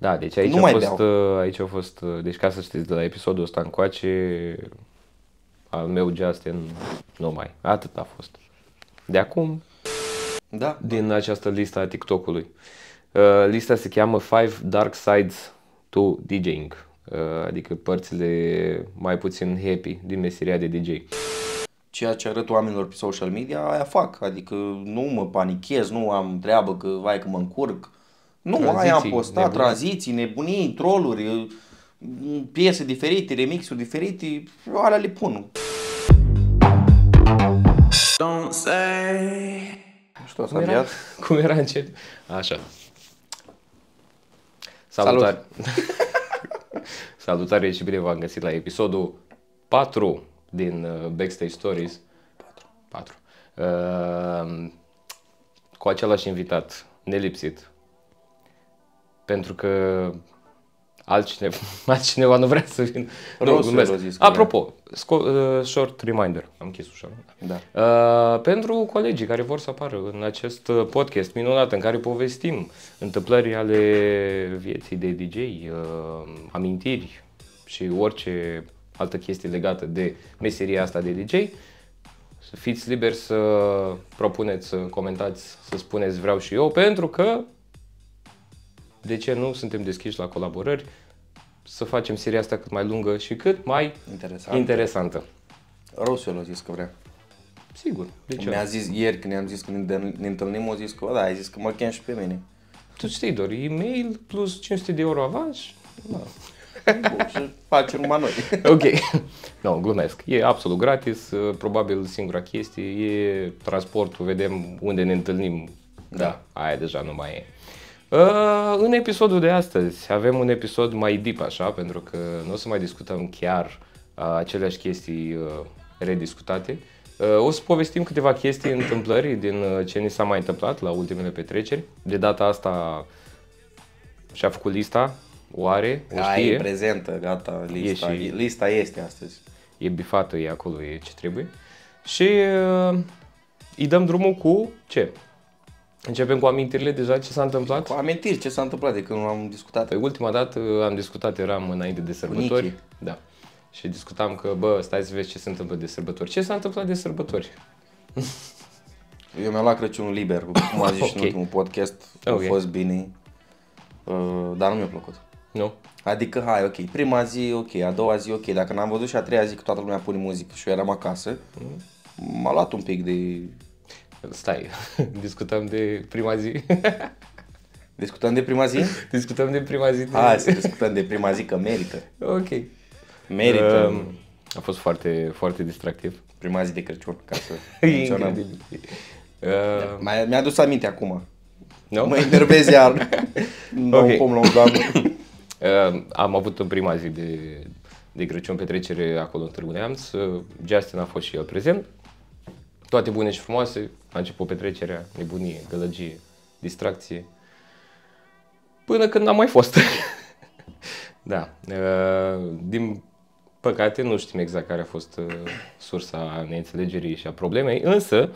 Da, deci aici Nu a mai fost, beau. aici a fost, deci ca să știți, de la episodul ăsta încoace, al meu Justin, nu mai, atât a fost. De acum, Da. din această listă a TikTok-ului. Lista se cheamă 5 Dark Sides to DJing, adică părțile mai puțin happy din meseria de DJ. Ceea ce arăt oamenilor pe social media, aia fac. Adică nu mă panichez, nu am treabă că vai că mă încurc. Nu, aia am Tranziții, postat, nebunii. tranziții, nebunii, trolluri, piese diferite, remixuri diferite, alea le pun. Don't say. Nu știu, s-a înviat. Cum era încet? Așa. Salut! Salutare! Salutare și bine v-am găsit la episodul 4 din Backstage Stories. 4. Cu același invitat, nelipsit. Pentru că altcineva nu vrea să vină. Nu, glumesc. Apropo, short reminder. Am închis ușa, nu? Da. Pentru colegii care vor să apară în acest podcast minunat în care povestim întâmplări ale vieții de DJ, amintiri și orice altă chestie legată de meseria asta de DJ, să fiți liberi să propuneți, să comentați, să spuneți vreau și eu, pentru că de ce nu, suntem deschiși la colaborări, să facem seria asta cât mai lungă și cât mai interesantă. Rosul a zis că vrea. Sigur, de ce? Mi-a zis ieri când ne-am zis că ne întâlnim, a zis că da, ai zis că mă chem și pe mine. Tu știi doar, e-mail plus 500 de euro avans. Da. Bun, și facem numai noi. Ok, nu, glumesc, e absolut gratis, probabil singura chestie e transportul, vedem unde ne întâlnim. Da, aia deja nu mai e. În episodul de astăzi avem un episod mai deep așa, pentru că nu o să mai discutăm chiar aceleași chestii rediscutate. O să povestim câteva chestii, întâmplări din ce ni s-a mai întâmplat la ultimele petreceri. De data asta și-a făcut lista, o are, o știe. E prezentă, gata, lista, lista este astăzi. E bifată, e acolo, e ce trebuie. Și îi dăm drumul cu ce? Începem cu amintirile deja ce s-a întâmplat? Cu amintiri, ce s-a întâmplat de când am discutat. Pe ultima dată am discutat, eram înainte de sărbători. Da. Și discutam că, bă, stai să vezi ce se întâmplă de sărbători. Ce s-a întâmplat de sărbători? Eu mi-am luat Crăciunul liber, cum a zis și în ultimul podcast. A fost bine, dar nu mi-a plăcut. Nu? Adică, hai, ok, prima zi, ok, a doua zi, ok, dacă n-am văzut și a treia zi că toată lumea pune muzică și eu eram acasă, m-a luat un pic de... Stai, discutăm de prima zi. Discutăm de prima zi? Discutăm de prima zi. Hai să discutăm de prima zi, că merită. Ok. Merită. A fost foarte, foarte distractiv. Prima zi de Crăciun, ca să menționăm. Mi-a adus aminte acum. No? Mă enervez iar. Okay. Pom la un doamnă. Am avut în prima zi de Crăciun petrecere acolo în Târgu Neamț. Justin a fost și el prezent. Toate bune și frumoase. A început petrecerea, nebunie, gălăgie, distracție. Până când n-am mai fost. Da. Din păcate nu știm exact care a fost sursa neînțelegerii și a problemei, însă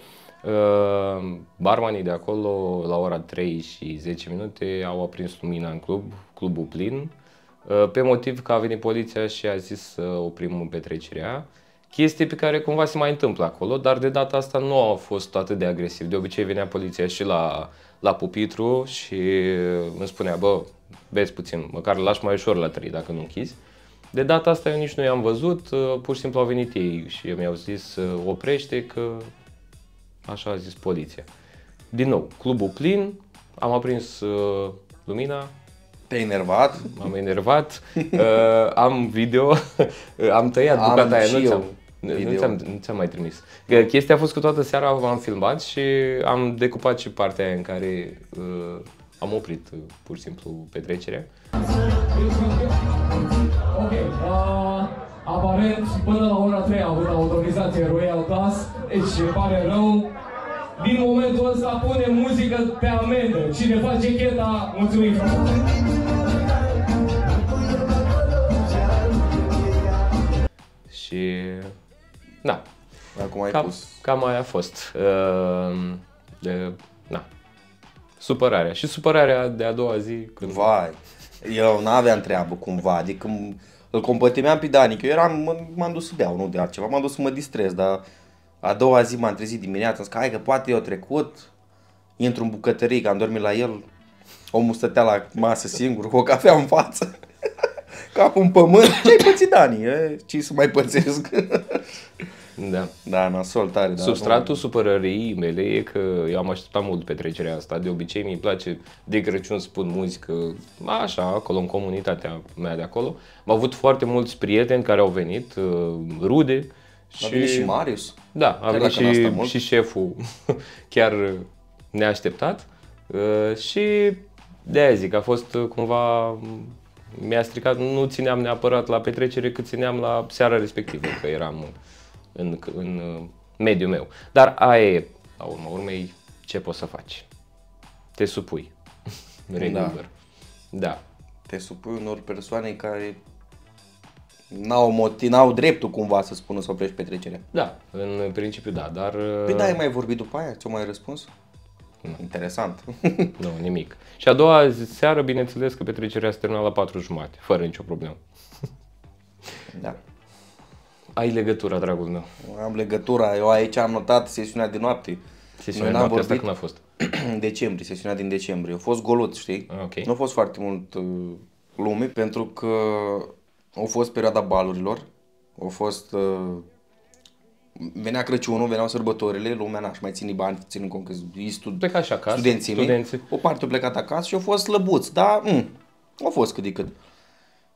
barmanii de acolo la ora 3 și 10 minute au aprins lumina în clubul plin, pe motiv că a venit poliția și a zis să oprim petrecerea. Chestie pe care cumva se mai întâmplă acolo, dar de data asta nu a fost atât de agresiv. De obicei venea poliția și la pupitru și îmi spunea, bă, vezi puțin, măcar îl lași mai ușor la 3 dacă nu închizi. De data asta eu nici nu i-am văzut, pur și simplu au venit ei și mi-au zis oprește că așa a zis poliția. Din nou, clubul plin, am aprins lumina. Te-ai enervat? M-am enervat, am video, am tăiat bucata aia, nu ți-am mai trimis. Chestia a fost că toată seara am filmat și am decupat și partea aia în care am oprit pur și simplu petrecerea. Ok, aparent până la ora 3 am avut autorizație Royal Plus, deci îmi pare rău. Din momentul ăsta punem muzică pe amendă. Cine face cheta, mulțumim frumos! Și da, acum ai pus. Cam aia a fost. Supărarea. Și supărarea de a doua zi. Când... Vai! Eu n-aveam treabă cumva, adică îl compătimeam pe Dani, că eu m-am dus să beau, nu de altceva, m-am dus să mă distrez, dar a doua zi m-am trezit dimineața, am zis că hai că poate eu trecut, intru în bucătărie, că am dormit la el, omul stătea la masă singur, cu o cafea în față, capul în pământ, ce-ai pățit, Dani? Ce să mai pățesc? Da. Da, nasol tare. Substratul supărării mele e că eu am așteptat mult petrecerea asta. De obicei mi-e place de Crăciun să pun muzică așa, acolo, în comunitatea mea de acolo. Am avut foarte mulți prieteni care au venit, rude. A venit și Marius. Da, a venit și șeful chiar neașteptat. Și de-aia zic, a fost cumva... Mi-a stricat, nu țineam neapărat la petrecere, cât țineam la seara respectivă, că eram în mediul meu. Dar aia e, la urma urmei, ce poți să faci? Te supui. Regular. Da. Te supui unor persoane care n-au dreptul cumva să spună să oprești petrecerea. Da, în principiu da, dar... Păi da, ai mai vorbit după aia? Ți-o mai răspuns? Nu. Interesant. Nu, nimic. Și a doua seară, bineînțeles că petrecerea se termina la 4:30, fără nicio problemă. Da. Ai legătura, dragul meu. Am legătura. Eu aici am notat sesiunea de noapte. Sesiunea de noapte asta când a fost? În decembrie, sesiunea din decembrie. A fost golut, știi? Okay. Nu a fost foarte mult lume, pentru că a fost perioada balurilor. A fost... venea Crăciunul, veneau sărbătorile, lumea n-aș mai ține bani, ținând cont că pleca și acasă, studenții. O parte a plecat acasă și a fost slăbuț, dar a fost cât de cât.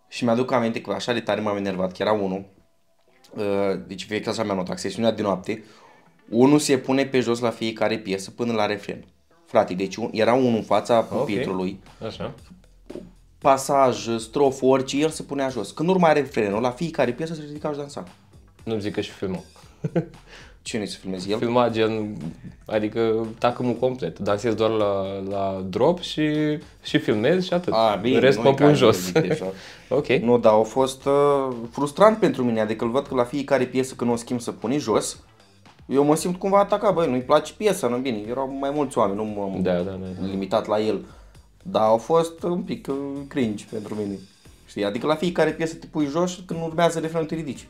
Și mi-aduc aminte că așa de tare m-am enervat, că era unul, deci fie că așa mi-am notat, sesiunea de noapte, unul se pune pe jos la fiecare piesă până la refren. Frate, deci era unul în fața pupitrului, așa. Pasaj, strofă, orice, el se punea jos. Când urma refrenul, la fiecare piesă se ridica și dansa. Nu zic că și filmă. Cine să filmezi el? Filma gen, adică tacămul complet. Dansez doar la drop și filmez și atât. Bine, rest mă pun jos. Ok. Nu, dar a fost frustrant pentru mine, adică îl văd că la fiecare piesă când o schimb să pune jos, eu mă simt cumva atacat, băi, nu-i place piesa, nu bine, erau mai mulți oameni, nu m-am limitat la el. Dar a fost un pic cringe pentru mine. Știi? Adică la fiecare piesă te pui jos și când urmează refrenul te ridici.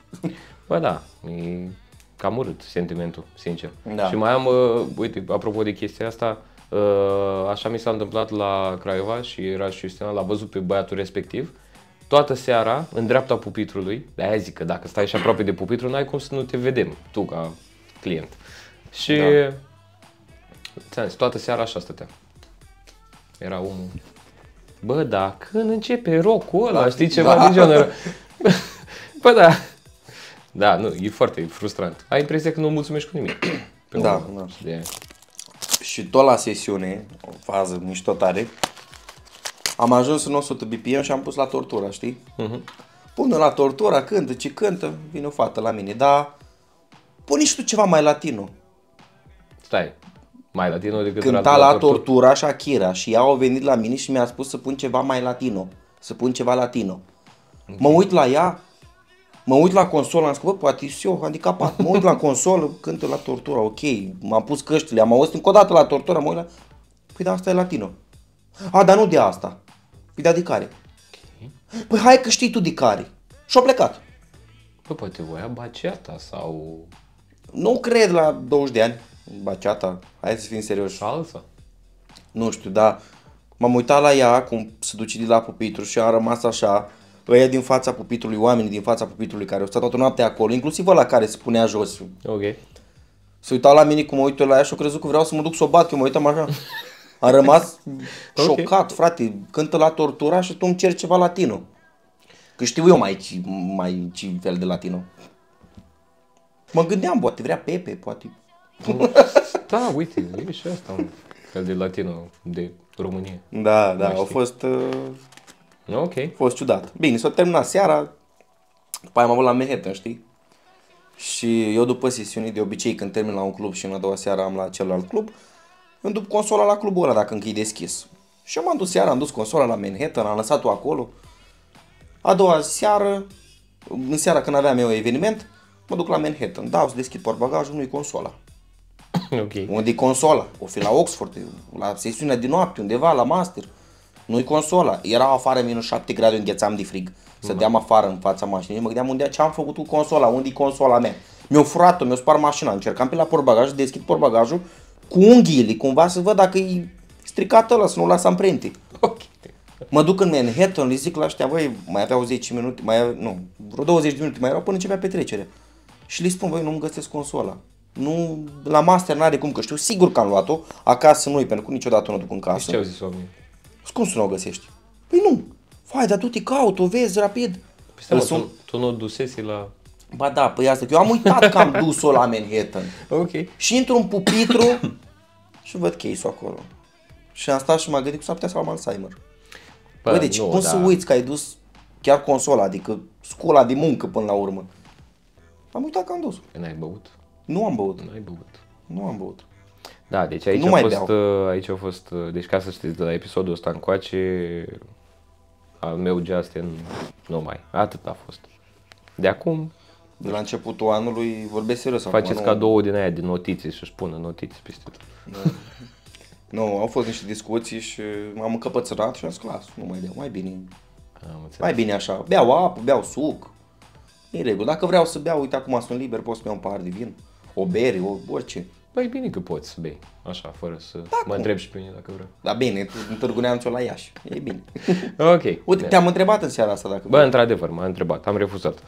Bă, da, e cam urât sentimentul, sincer. Da. Și mai am, uite, apropo de chestia asta, așa mi s-a întâmplat la Craiova și era și Justiana, l-a văzut pe băiatul respectiv. Toată seara, în dreapta pupitrului, de-aia zic că dacă stai și aproape de pupitru, n-ai cum să nu te vedem, tu ca client. Și ți-am zis, toată seara așa stătea. Era omul. Bă, da, când începe rock-ul ăla, știi, ceva de genul. Bă, da. Da, nu, e foarte frustrant. Ai impresia că nu mulțumești cu nimic. Da. Și tot la sesiune, o fază mișto tare, am ajuns în 100 BPM și am pus la tortura, știi? Pune la tortura, cântă, ce cântă, vine o fată la mine, dar pune și tu ceva mai latino. Stai, mai latino decât cânta la tortura Shakira și ea a venit la mine și mi-a spus să pun ceva mai latino, să pun ceva latino. Okay. Mă uit la ea, mă uit la consolă, am zis, bă, poate și eu handicapat, mă uit la consolă, cântă la tortura, ok, m-am pus căștile, am auzit încă o dată la tortura, mă uit la... Păi da, asta e latino. Dar nu de asta. Păi da, de care? Okay. Păi hai că știi tu de care. Și-a plecat. Păi poate voia baciata sau... Nu cred la 20 de ani. Baciata, hai să fim serioși. Salsa? Nu știu, dar m-am uitat la ea cum se duce de la pupitru și a rămas așa. Ăia din fața pupitrului, oamenii din fața pupitrului care au stat toată noaptea acolo, inclusiv ăla care se punea jos. Ok. Se uitau la mine cum mă uit eu la ea și au crezut că vreau să mă duc să o bat, că eu mă uitam așa. Am rămas șocat, frate, cântă la tortura și tu îmi ceri ceva latino. Că știu eu mai ce fel de latino. Mă gândeam, poate vrea Pepe, poate. Da, uite, e și asta un fel de latino de România. Da, a fost... Ok. A fost ciudat. Bine, s-a terminat seara, după aia am avut la Manhattan, știi? Și eu după sesiune, de obicei când termin la un club și în a doua seară am la celălalt club, îmi duc consola la clubul ăla dacă încă e deschis. Și eu m-am dus seara, am dus consola la Manhattan, am lăsat-o acolo. A doua seară, în seara când aveam eu eveniment, mă duc la Manhattan, dau să deschid portbagajul, nu-i consola. Ok. Unde e consola? O fi la Oxford, la sesiunea de noapte, undeva, la master. Nu-i consola. Era afară minus 7 grade, înghețam de frig. Stăteam afară în fața mașinii. Mă gândeam unde ce am făcut cu consola, unde-i consola mea. Mi-au furat-o, mi-au spart mașina. Încercam pe la portbagaj, deschid portbagajul cu unghiile, cumva să văd dacă e stricat ăla, să nu las amprente. Ok. Mă duc în Manhattan, le zic la ăștia, voi mai aveau 10 minute, vreo 20 de minute mai erau până începea petrecerea. Și le spun, voi nu-mi găsesc consola. Nu, la master n-are cum, că știu sigur că am luat-o, acasă nu-i, pentru că niciodată nu o duc în casă. Ce au zis oamenii? Cum să nu o găsești? Păi nu. Fai, dar du-te, caut-o, vezi rapid. Păi stai, tu nu o dusesi la... Ba da, păi asta, că eu am uitat că am dus-o la Manhattan. Ok. Și intru în pupitru și văd case-ul acolo. Și am stat și m-am gândit că s-ar putea să am Alzheimer. Băi, deci cum să uiți că ai dus chiar consola, adică scola de muncă până la urmă. Am uitat că am dus-o. N-ai băut? Nu am băut. N-ai băut. Nu am băut. Da, deci aici aici a fost, deci ca să știți, de la episodul ăsta încoace, al meu Justin, nu mai, atât a fost. De acum... De la începutul anului vorbesc serios. Faceți acum, cadou din aia de notițe și-și pună notițe peste tot. Nu, au fost niște discuții și m-am încăpățânat și am zis, las, nu mai beau, mai bine. Mai bine așa, beau apă, beau suc. E în regulă. Dacă vreau să beau, uite acum sunt liber, pot să beau un pahar de vin, o bere, orice. Băi, bine că poți să bei, așa, fără să mă întrebi și pe mine dacă vreau. Da, bine, în Târgu Neamț la Iași, e bine. Ok. Uite, te-am întrebat în seara asta dacă... Bă, într-adevăr, m-a întrebat, am refuzat.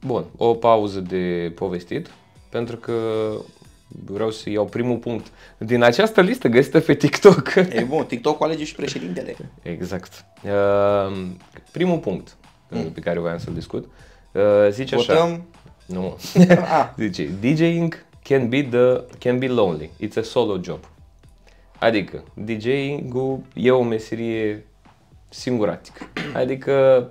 Bun, o pauză de povestit, pentru că vreau să iau primul punct din această listă găsită pe TikTok. E bun, TikTok-ul alege și președintele. Exact. Primul punct pe care voiam să-l discut, zice Votăm? așa. Nu. Zice, DJing can be lonely. It's a solo job. Adică, DJing-ul e o meserie singuratică. Adică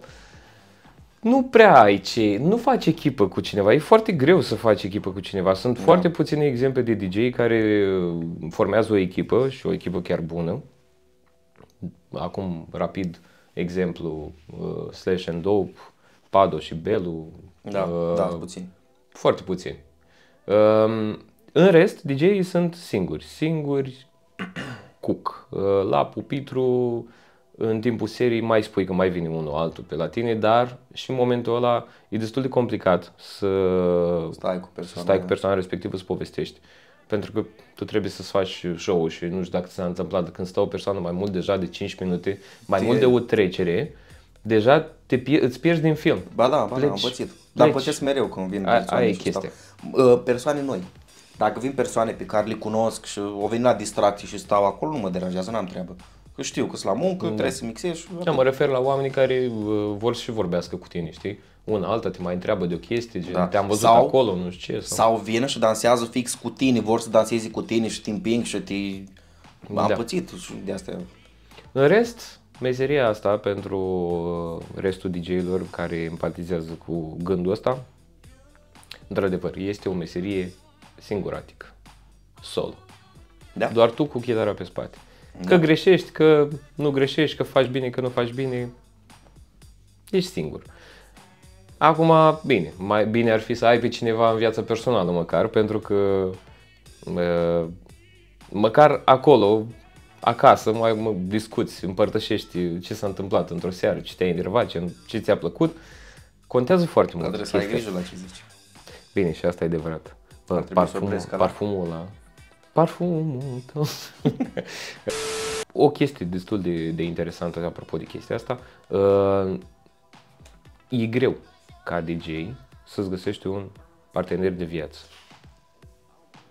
nu prea ai nu faci echipă cu cineva. E foarte greu să faci echipă cu cineva. Sunt foarte puține exemple de DJ care formează o echipă și o echipă chiar bună. Acum, rapid, exemplu, Slash and Dope, Pado și Belu. Da, puțin. Foarte puțin. În rest, DJ-ii sunt singuri cook. La pupitru, în timpul serii mai spui că mai vine unul altul pe la tine, dar și în momentul ăla e destul de complicat să stai cu persoana respectivă să povestești. Pentru că tu trebuie să-ți faci show-ul și nu știu dacă ți s-a întâmplat, când stă o persoană mai mult deja de 5 minute, mai mult de o trecere, deja îți pierzi din film. Ba da, am pățit. Dar pățesc mereu când vin persoane. Aia e chestia. Persoane noi. Dacă vin persoane pe care le cunosc și o vin la distracții și stau acolo, nu mă deranjează, n-am treabă. Că știu că sunt la muncă, trebuie să mixez și... Da, mă refer la oamenii care vor și vorbească cu tine, știi? Una alta te mai întreabă de o chestie, te-am văzut acolo, nu știu ce. Sau vină și dansează fix cu tine, vor să danseze cu tine și te împing și te... Am pățit și de asta. În rest, meseria asta pentru restul DJ-ilor care empatizează cu gândul ăsta, într-adevăr, este o meserie singuratică, solo. Da. Doar tu cu chitara pe spate. Că greșești, că nu greșești, că faci bine, că nu faci bine, ești singur. Acum, bine, mai bine ar fi să ai pe cineva în viața personală măcar, pentru că măcar acolo, acasă, mai discuți, împărtășești ce s-a întâmplat într-o seară, ce te-a enervat, ce ți-a plăcut, contează foarte mult. Trebuie să ai grijă la ce zici. Bine, și asta e adevărat. Parfumul ăla. Parfumul tău. O chestie destul de interesantă apropo de chestia asta. E greu ca DJ să-ți găsești un partener de viață.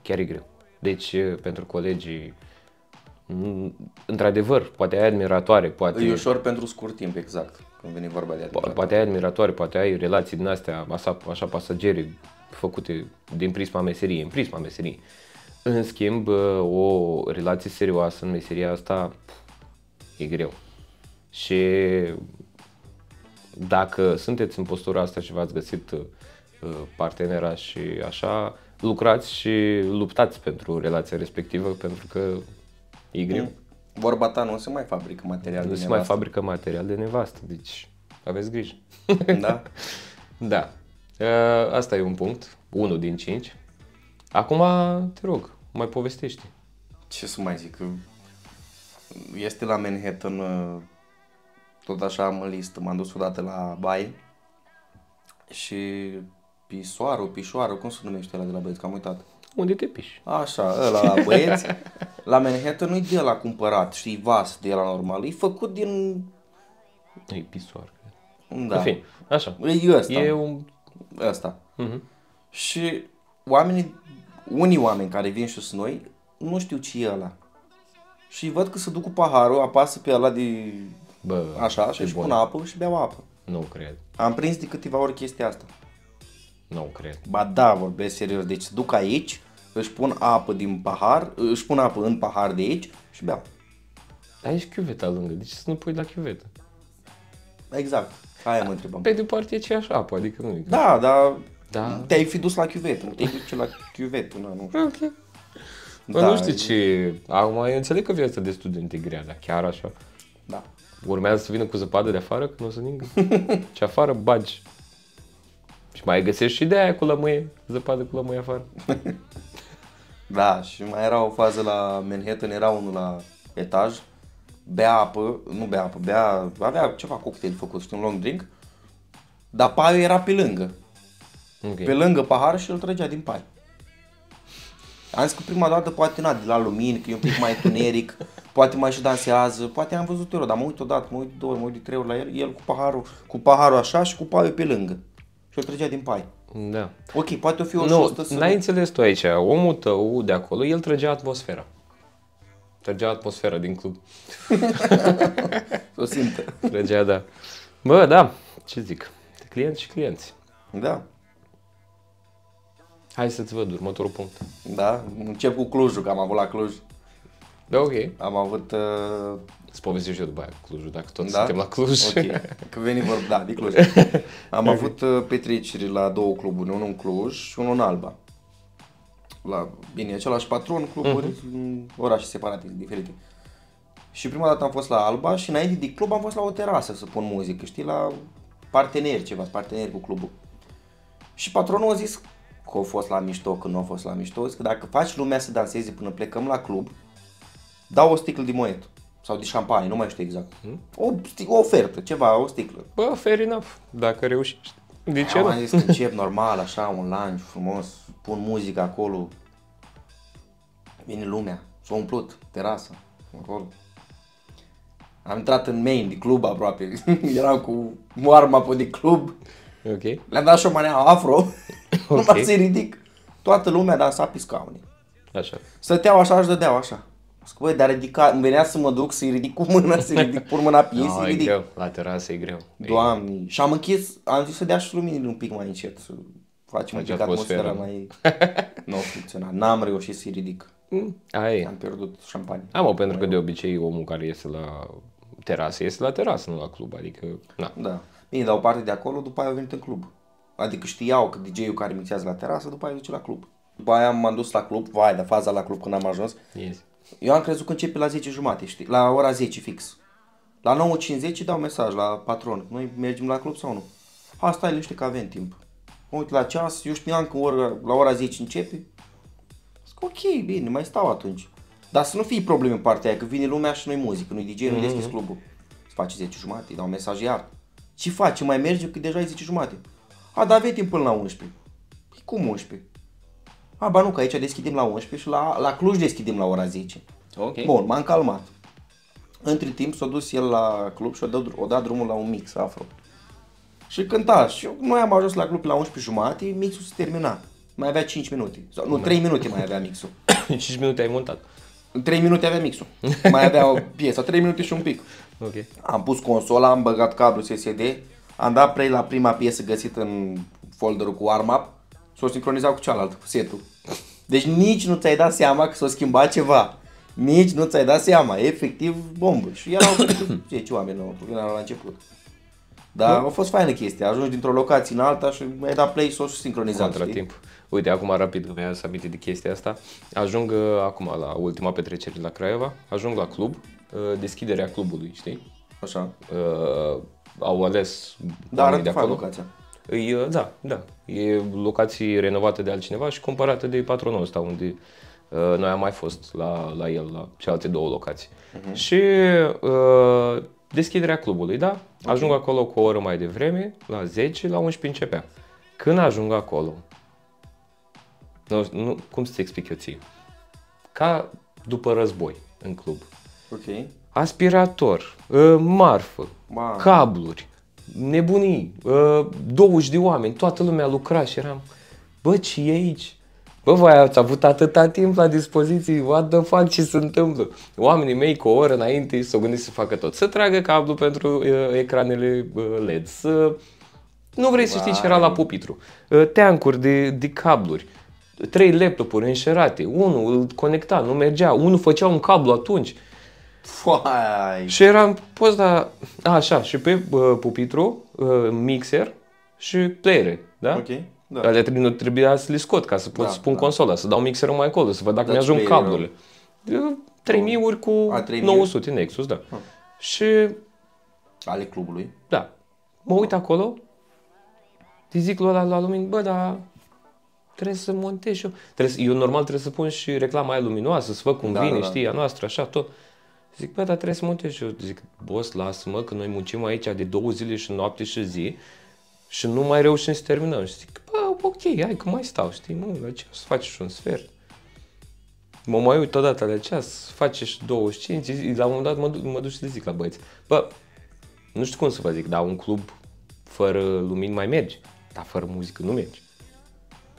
Chiar e greu. Deci, pentru colegii, într-adevăr, poate ai admiratoare, poate... E ușor pentru scurt timp, exact, când vine vorba de admiratoare. Poate ai admiratoare, poate ai relații din astea, așa pasagere, făcute din prisma meseriei, în prisma meseriei. În schimb, o relație serioasă în meseria asta e greu. Și dacă sunteți în postura asta și v-ați găsit partenera și așa, lucrați și luptați pentru relația respectivă, pentru că e greu. Vorba ta, nu se mai fabrică material de nevastă. Nu se mai fabrică material de nevastă, deci aveți grijă. Da? Da. Asta e un punct, 1 din 5. Acum, te rog, mai povestește. Ce să mai zic? Este la Manhattan, tot așa am în listă, m-am dus odată la baie și pișoară, cum se numește ăla de la băieți, că am uitat. Unde te piși? Așa, ăla la băieți, la Manhattan nu-i de ăla cumpărat, știi, vas de ăla normal, e făcut din... E pisoar. Da, În fine, așa. e ăsta. E un... Ăsta. Uh-huh. Și unii oameni care vin și sunt noi, nu știu ce e ăla. Și văd că se duc cu paharul, apasă pe ăla de... Bă, așa, și își pun apă și beau apă. Nu cred. Am prins de câteva ori chestia asta. Nu cred. Ba da, vorbesc serios. Deci se duc aici, își pun apă din pahar, își pun apă în pahar de aici și beau. Aici chiuveta lângă, de ce să nu pui la chiuvetă? Exact. Aia mă întrebam. Pe de parte e aceeași apă, adică nu e. Da, dar Da. te-ai fi dus la chiuvetă, nu te-ai duce la chiuvetă, nu știu. Ok. Bă, Da, nu știu ce... Acum eu înțeleg că viața de student e grea, dar chiar așa. Da. Urmează să vină cu zăpadă de afară, că nu o să ningă. Și afară bagi. Și mai găsești și de aia cu lămâie, zăpadă cu lămâie afară. Da, și mai era o fază la Manhattan, era unul la etaj, avea ceva cocktail făcut, știi, un long drink, dar paiul era pe lângă. Okay. Pe lângă pahar și îl trăgea din pai. Am zis că prima dată poate de la lumini, că e un pic mai tuneric, poate mai și dansează, poate am văzut eu, dar mă uit odată, mă uit de două ori, mă uit de trei ori la el cu paharul așa și cu paiul pe lângă. Și îl trăgea din pai. Da. Ok, poate o fi o Nu, justă să... n-ai înțeles tu aici. Omul tău de acolo, el trăgea atmosfera. Trăgea atmosfera din club. O simtă. Trăgea, da. Bă, da, ce zic? Clienți și clienți. Da. Hai să-ți văd următorul punct. Da, încep cu Clujul, că am avut la Cluj. Da, ok. Am avut... Îți povestesc și eu după aia cu Clujul, dacă tot Da? suntem la Cluj. Ok, că veni vorba, da, de Cluj. Am avut petreceri la două cluburi, unul în Cluj și unul în Alba. Bine, același patron, cluburi, în orașe separate, diferite. Și prima dată am fost la Alba și înainte de club am fost la o terasă să pun muzică, știi, la parteneri cu clubul. Și patronul a zis că a fost la mișto, că nu a fost la mișto, zis că dacă faci lumea să danseze până plecăm la club, dau o sticlă de moet sau de șampanie, nu mai știu exact. O ofertă, ceva, o sticlă. Bă, fair enough, dacă reușești. De ce Am nu? zis că încep normal, așa, un lunch frumos, pun muzică acolo, vine lumea, s-a umplut terasa, acolo. Am intrat în main de club aproape, eram cu warm-up de club, Ok. le-am dat și o manea afro, nu Ok. mai să ridic. Toată lumea dansa pe scaune. Așa. Stăteau așa, își dădeau așa. Zic, băi, dar ridica, îmi venea să mă duc să-i ridic cu mâna, să-i ridic, pun mâna pe ei, No, să-i e ridic. greu. La terasă e greu. Doamne, și am închis, am zis să dea și luminile un pic mai încet, să facem un Face pic atmosfera atmosferă. mai... Nu a funcționat, n-am reușit să-i ridic, Aia e. am pierdut șampanie. Am, pentru că de obicei omul care iese la terasă, iese la terasă, nu la club, adică, na. Da, bine, dar o parte de acolo, după aia au venit în club. Adică știau că DJ-ul care mixează la terasă, după aia duce la club. După aia m-am dus la club, vai, de faza la club când am ajuns. Yes. Eu am crezut că începe la 10:30, știi, la ora 10 fix. La 9:50 dau mesaj la patron, noi mergem la club sau nu? Ha, stai liniște că avem timp. Mă uit la ceas, eu știam că la ora 10 începe. Zic, ok, bine, mai stau atunci. Dar să nu fie probleme în partea aia, că vine lumea și noi muzică, noi DJ, nu deschis clubul. Se face 10:30, dau mesaj iar. Ce faci, mai merge că deja e 10:30. A, dar avem timp până la 11. Păi cum 11? A, ba nu, că aici deschidem la 11 și la Cluj deschidem la ora 10. Ok. Bun, m-am calmat. Între timp s-a dus el la club și a dat drumul la un mix afro. Și cânta. Și noi am ajuns la club la 11:30, mixul se termina. Mai avea 5 minute. Sau, nu, 3 minute mai avea mixul. 5 minute ai montat. În 3 minute avea mixul. Mai avea o piesă, 3 minute și un pic. Ok. Am pus consola, am băgat cablu SSD, am dat play la prima piesă găsită în folderul cu warm-up, s-o sincronizat cu cealaltă, cu setul. Deci nici nu ți-ai dat seama că s-a schimbat ceva. Nici nu ți-ai dat seama, efectiv bombă. Și erau 10 oameni la început. Dar a fost faină chestia, ajungi dintr-o locație în alta și ai dat play, s-o sincronizat, știi? Contratimp. Uite, acum rapid, că mi-am să aminte de chestia asta. Ajung acum la ultima petrecere la Craiova, ajung la club, deschiderea clubului, știi? Așa. Au ales Da, oamenii de arată fain acolo. locația. Da. E locație renovată de altcineva și cumpărată de patronul ăsta, unde Noi am mai fost la el, la celelalte 2 locații. Și deschiderea clubului, da? Ajung acolo cu o oră mai devreme, la 10, la 11 începea. Când ajung acolo, cum să-ți explic eu ție? Ca după război în club. Ok. Aspirator, marfă, cabluri, nebunii, 20 de oameni, toată lumea lucra și eram, bă, ce e aici? Bă, voi ați avut atâta timp la dispoziție, what the fuck, ce se întâmplă? Oamenii mei cu o oră înainte s-au gândit să facă tot. Să tragă cablu pentru ecranele LED, să... Nu vrei să știi ce era la pupitru. Teancuri de cabluri, 3 laptopuri înșerate, unul îl conecta, nu mergea, unul făcea un cablu atunci. Foai. Și eram, poți da, așa, și pe pupitru, mixer și playere, da? Ok, da. Alea trebuia să le scot ca să pot să pun consola, să dau mixerul mai acolo, să văd dacă mi-ajung cablurile. 3000 uri cu 900 Nexus, da. Și... Ale clubului? Da. Mă uit acolo, te zic la lumini, bă, dar trebuie să montez și eu. Eu normal trebuie să pun și reclama aia luminoasă, să văd cum vine, știi, a noastră, așa, tot. Zic, bă, dar trebuie să montez și eu. Zic, boss, lasă-mă, că noi muncim aici de 2 zile și noapte și zi și nu mai reușim să terminăm. Și zic, bă, ok, hai că mai stau, știi, nu, la ce să faci și un sfert. Mă mai uit odată la ceas, face și 25, la un moment dat mă duc și le zic la băieți, bă, nu știu cum să vă zic, dar un club fără lumini mai merge, dar fără muzică nu merge.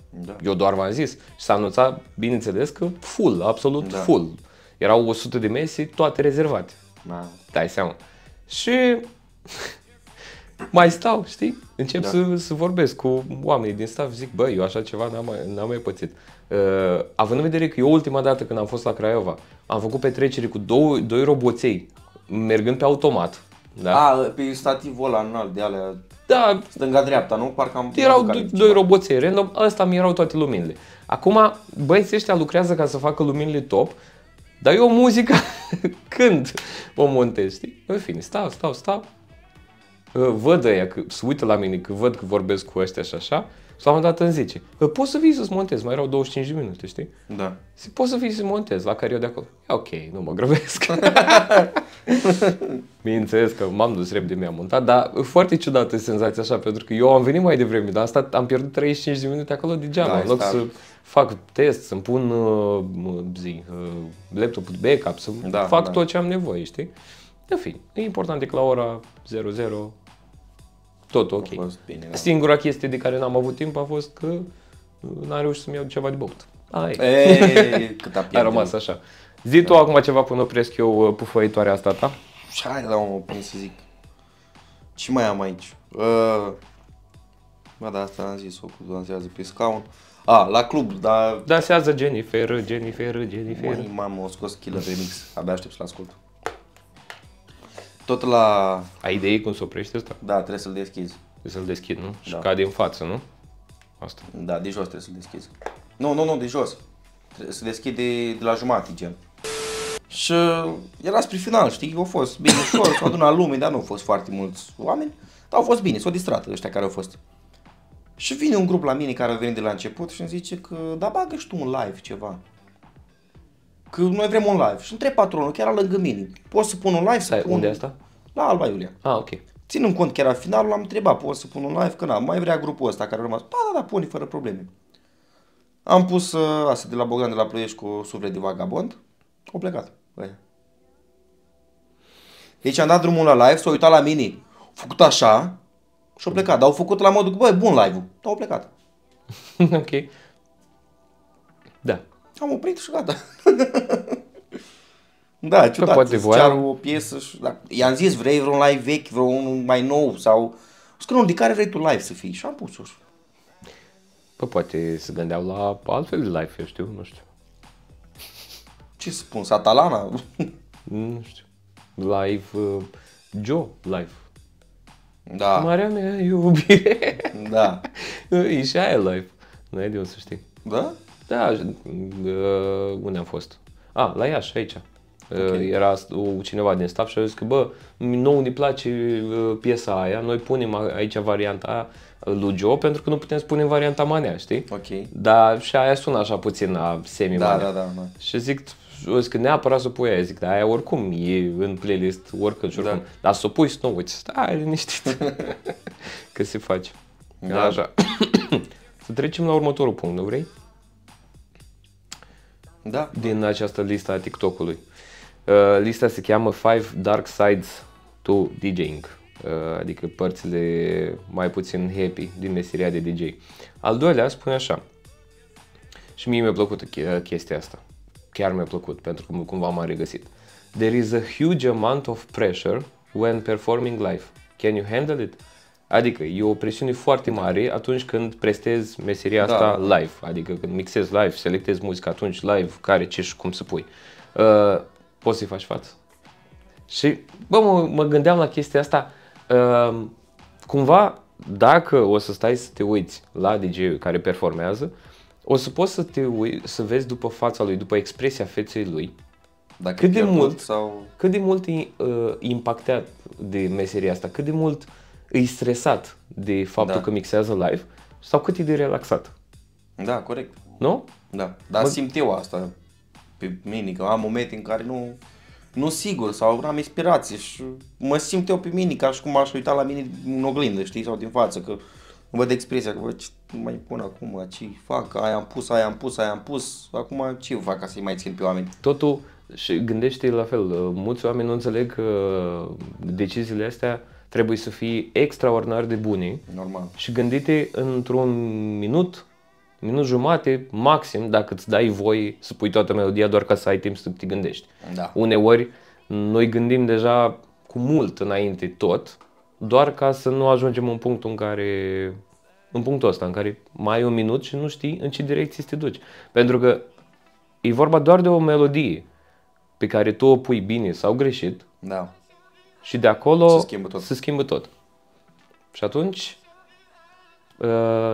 Da. Eu doar v-am zis și s-a anunțat, bineînțeles că full, absolut full. Erau 100 de mese, toate rezervate. Da. Dai seama. Și mai stau, știi? Încep să vorbesc cu oamenii din staff, zic, bă, eu așa ceva n-am mai pățit. Având în vedere că eu ultima dată când am fost la Craiova, am făcut petrecere cu doi roboței, mergând pe automat. Da? Pe stativul ăla înalt de alea, da, stânga-dreapta, nu? Parcă am erau 2 roboței random, ăsta mi erau toate luminile. Acum, băieții ăștia lucrează ca să facă luminile top, dar eu muzica când o montez, știi? În fine, stau. Văd ăia, că se uită la mine, că văd că vorbesc cu ăștia și așa. Și la un moment dat îmi zice, poți să vii să-ți montez, mai erau 25 de minute, știi? Da. Zic, poți să vii să montez, la care eu de acolo. Ok, nu mă grăbesc. Bineînțeles că m-am dus repede, mi-am montat, dar foarte ciudată senzația așa, pentru că eu am venit mai devreme, dar am pierdut 35 de minute acolo degeaba, în loc să fac test, să-mi pun laptopul de backup, să fac tot ce am nevoie, știi? În fine, e important că la ora 00 tot ok. Bine, Singura chestie de care n-am avut timp a fost că n-am reușit să-mi iau ceva de băut. Cât a rămas așa. Zi tu acum ceva până opresc eu pufăitoarea asta ta. Și hai la un până să zic. Ce mai am aici? Bă, da, asta am zis-o cu dansează pe scaun. La club, dar... Dansează Jennifer. Măi, mamă, o scos Killer Remix, abia aștept să-l ascult. Tot la... Ai idee cum se oprește asta? Da, trebuie să-l deschizi. Trebuie să-l deschid, nu? Și cade în față, nu? Asta. Da, de jos trebuie să-l deschizi. Nu, de jos. Trebuie să deschide de la jumate, gen. Și era spre final, știi? Au fost bine ușor, s-au adunat lume, dar nu au fost foarte mulți oameni. Dar au fost bine, s-au distrat ăștia care au fost. Și vine un grup la mine care a venit de la început și îmi zice că, da, bagă și tu un live ceva. Că noi vrem un live. Și întreb patronul, chiar era lângă mine. Poți să pun un live? Să pun... Unde e asta? La Alba Iulia. Ok. Ținând cont că era finalul, l-am întrebat, poți să pun un live? Că mai vrea grupul ăsta care a rămas. Da, pune fără probleme. Am pus asta de la Bogdan de la Ploiești cu Suflet de Vagabond. Au plecat. Deci am dat drumul la live, s-au uitat la mine. Au făcut așa și au plecat. Dar au făcut la modul că, băi, bun live-ul. Dar au plecat. Ok. Da. Am oprit și gata. Da, ciudat. Poate ceară o piesă și... Da. I-am zis, vrei vreun live vechi, vreun mai nou sau... Scrie de care vrei tu live să fii? Și am pus-o. Păi poate se gândeau la altfel de live, eu știu, nu știu. Ce să spun, Satalana? Nu știu. Live, Joe, live. Da. Marea mea iubire. Da. E și aia live. Nu e de unde să știi. Da? Da, unde am fost? La Iași, aici. Okay. Era cineva din staff și a zis că, bă, nouă ne place piesa aia, noi punem aici varianta aia, lui Joe, pentru că nu putem spune în varianta manea, știi? Ok. Dar și aia sună așa puțin a semi-manea. Da. Și zic, că neapărat să o pui aia, zic, dar aia oricum e în playlist, oricând și oricum. Dar să o pui să nu uiți, stai liniștit, că se face. Da. Așa. Să trecem la următorul punct, nu vrei? Da. Din această listă a TikTok-ului. Lista se cheamă 5 Dark Sides to DJing, adică părțile mai puțin happy din meseria de DJ. Al doilea spune așa, și mie mi-a plăcut chestia asta, chiar mi-a plăcut, pentru că cumva m-am regăsit. There is a huge amount of pressure when performing live. Can you handle it? Adică e o presiune foarte mare atunci când prestezi meseria asta live, adică când mixezi live, selectezi muzica atunci live, care, ce și cum să pui. Poți să-i faci față. Și bă, mă gândeam la chestia asta, cumva dacă o să stai să te uiți la DJ-ul care performează, o să poți să te uiți, să vezi după fața lui, după expresia feței lui, Dacă cât de mult e impactat de meseria asta, cât de mult e stresat de faptul că mixează live sau cât e de relaxat. Da, corect. Nu? Da, dar simt eu asta pe mine, că am momente în care nu sigur sau am inspirație și mă simt eu pe mine ca și cum aș uita la mine în oglindă, știi, sau din față, că văd expresia, că văd ce mai pun acum, ce fac, aia am pus, acum ce fac ca să-i mai țin pe oameni? Totul, și gândește la fel, mulți oameni nu înțeleg că deciziile astea trebuie să fie extraordinar de bune. Normal. Și gândite într-un minut jumate, maxim, dacă îți dai voie să pui toată melodia doar ca să ai timp să te gândești. Da. Uneori noi gândim deja cu mult înainte tot, doar ca să nu ajungem în punctul ăsta în care mai ai un minut și nu știi în ce direcție să te duci. Pentru că e vorba doar de o melodie pe care tu o pui bine sau greșit. Da. Și de acolo se schimbă tot. Și atunci,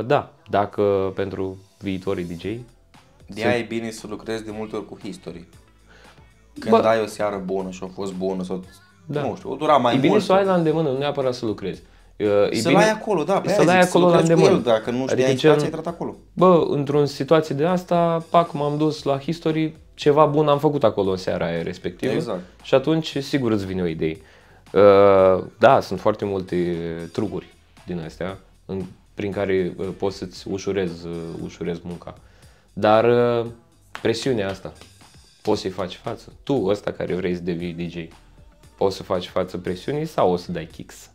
da, dacă pentru viitorii DJ... De-aia e bine să lucrezi de multe ori cu history. Când ai o seară bună și a fost bună sau, nu știu, o dura mai mult. E bine să o ai la îndemână, nu neapărat să lucrezi. Să-l ai acolo, da, pe să-l ai acolo la îndemână. Dacă nu știai inspirația, ai intrat acolo. Bă, într-o situație de asta, m-am dus la history, ceva bun am făcut acolo în seara aia respectivă. Exact. Și atunci, sigur, îți vine o idee. Da, sunt foarte multe trucuri din astea prin care poți să-ți ușurezi munca. Dar presiunea asta, poți să-i faci față. Tu, ăsta care vrei să devii DJ, poți să faci față presiunii sau o să dai kicks?